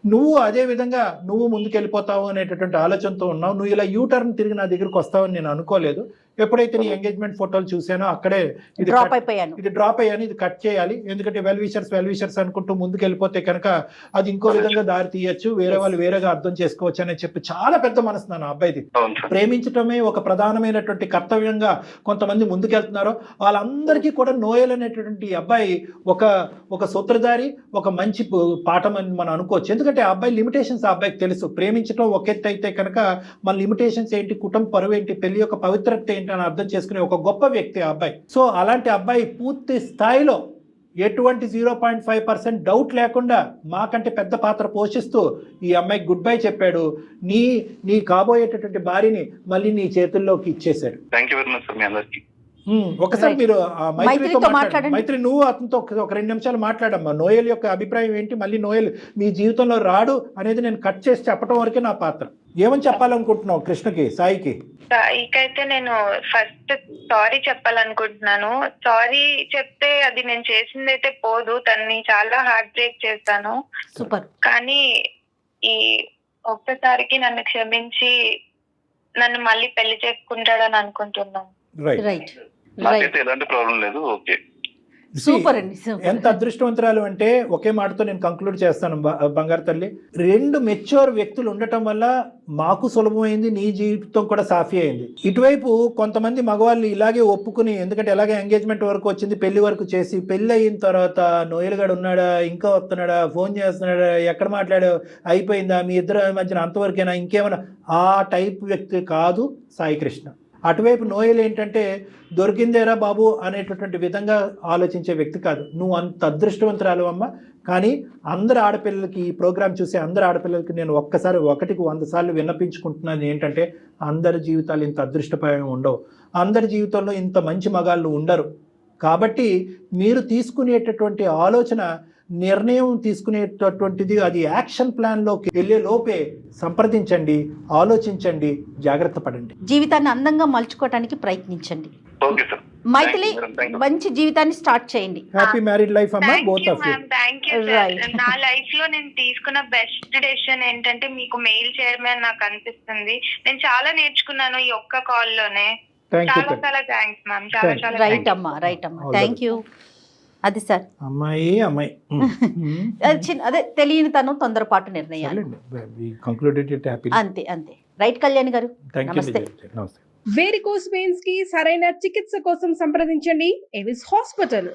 నువ్వు అదే విధంగా నువ్వు ముందుకెళ్ళిపోతావు అనేటటువంటి ఆలోచనతో ఉన్నావు. నువ్వు ఇలా యూటర్న్ తిరిగి నా దగ్గరికి వస్తావని నేను అనుకోలేదు. ఎప్పుడైతే నీ ఎంగేజ్మెంట్ ఫోటోలు చూసానో అక్కడే ఇది డ్రాప్ అయిపోయాను. ఇది డ్రాప్ అయ్యాను, ఇది కట్ చేయాలి, ఎందుకంటే వెల్ విషర్స్ అనుకుంటూ ముందుకు వెళ్ళిపోతే కనుక అది ఇంకో విధంగా దారి తీయచ్చు, వేరే వాళ్ళు వేరేగా అర్థం చేసుకోవచ్చు అని చెప్పి చాలా పెద్ద మనసు నా అబ్బాయిది. ప్రేమించటమే ఒక ప్రధానమైనటువంటి కర్తవ్యంగా కొంతమంది ముందుకెళ్తున్నారో వాళ్ళందరికీ కూడా నోయల్ అనేటువంటి అబ్బాయి ఒక సూత్రధారి, ఒక మంచి పాఠం అని మనం అనుకోవచ్చు. ఎందుకంటే ఆ అబ్బాయి లిమిటేషన్స్ ఆ అబ్బాయికి తెలుసు. ప్రేమించడం ఒక ఎత్తు అయితే కనుక మన లిమిటేషన్స్ ఏంటి, కుటుంబ పరువు ఏంటి, పెళ్లి యొక్క పవిత్రత ఏంటి అని అర్థం చేసుకునే ఒక గొప్ప వ్యక్తి ఆ అబ్బాయి. సో అలాంటి అబ్బాయి పూర్తి స్థాయిలో ఎటువంటి 0.5% డౌట్ లేకుండా మాకంటే పెద్ద పాత్ర పోషిస్తూ ఈ అమ్మాయికి గుడ్ బై చెప్పాడు. నీ కాబోయేటటువంటి భార్యని మళ్ళీ నీ చేతుల్లోకి ఇచ్చేశాడు. Thank you very much sir మీ అందరికి. ఒకసారి మీరు మైత్రితో మాట్లాడండి. మైత్రి, నువ్వు అతనితో ఒక 2 నిమిషాలు మాట్లాడమ్మా. నోయల్ యొక్క అభిప్రాయం ఏంటి, మళ్ళీ నోయల్ మీ జీవితంలో రాడు అనేది నేను కట్ చేసి చెప్పడం వరకే నా పాత్ర. ఏమని చెప్పాలనుకుంటున్నావు కృష్ణకి, సాయికి? సాయికైతే నేను ఫస్ట్ సారీ చెప్పాలనుకుంటున్నాను. సారీ చెప్తే అది నేను చేసింది అయితే పోదు, తన్ని చాలా హార్ట్ బ్రేక్ చేస్తాను. సూపర్. కానీ ఈ ఒక్కసారికి నన్ను క్షమించి నన్ను మళ్ళీ పెళ్లి చేసుకుంటాడని అనుకుంటున్నాను. రైట్. నాకైతే ఎలాంటి ప్రాబ్లం లేదు. ఓకే, సూపర్ అండి. ఎంత అదృష్టవంతురాలు అంటే ఒకే మాటతో నేను కంక్లూడ్ చేస్తాను బంగారు తల్లి. 2 మెచ్యూర్ వ్యక్తులు ఉండటం వల్ల మాకు సులభమైంది, నీ జీవితం కూడా సాఫీ అయింది. ఇటువైపు కొంతమంది మగవాళ్ళు ఇలాగే ఒప్పుకుని, ఎందుకంటే ఎలాగే ఎంగేజ్మెంట్ వరకు వచ్చింది, పెళ్లి వరకు చేసి పెళ్లి అయిన తర్వాత నోయల్ గడు ఉన్నాడా, ఇంకా వస్తున్నాడా, ఫోన్ చేస్తున్నాడా, ఎక్కడ మాట్లాడా, అయిపోయిందా, మీ ఇద్దరు మధ్యన అంతవరకైనా, ఇంకేమైనా, ఆ టైప్ వ్యక్తి కాదు సాయి కృష్ణ. అటువైపు నోయల్ ఏంటంటే దొరికిందేరా బాబు అనేటటువంటి విధంగా ఆలోచించే వ్యక్తి కాదు. నువ్వు అంత అదృష్టవంతురాలు అమ్మ. కానీ అందరు ఆడపిల్లలకి, ఈ ప్రోగ్రాం చూసే అందరు ఆడపిల్లలకి నేను ఒకటికి 100 సార్లు విన్నపించుకుంటున్నాను ఏంటంటే, అందరి జీవితాలు ఇంత అదృష్టపరంగా ఉండవు, అందరి జీవితంలో ఇంత మంచి మగాళ్ళు ఉండరు. కాబట్టి మీరు తీసుకునేటటువంటి ఆలోచన, నిర్ణయం తీసుకునేటటువంటిది అది యాక్షన్ ప్లాన్లోకి వెళ్ళే లోపే సంప్రదించండి, ఆలోచించండి, జాగ్రత్త పడండి, జీవితాన్ని అందంగా మలుచుకోవడానికి ప్రయత్నించండి. Okay sir. మైథిలి, మంచి జీవితాన్ని స్టార్ట్ చేయండి. హ్యాపీ మ్యారీడ్ లైఫ్ అమ్మా, both of you. Thank you sir. నా లైఫ్ లో నేను తీసుకున్న బెస్ట్ డెసిషన్ ఏంటంటే మీకు మెయిల్ చేయడమే అని నాకు అనిపిస్తుంది. నేను చాలా నేర్చుకున్నాను ఈ ఒక్క కాల్ లోనే. చాలా చాలా థ్యాంక్స్ మ్యామ్. చాలా చాలా రైట్ అమ్మా. Thank you. అది సార్, అమ్మాయి అదే తెలియని తను, తొందరపాటు నిర్ణయాలు. అంతే. రైట్ కళ్యాణ్ గారు, నమస్తే. వేరికోస్ వెయిన్స్ కి సరైన చికిత్స కోసం సంప్రదించండి ఎవిస్ హాస్పిటల్.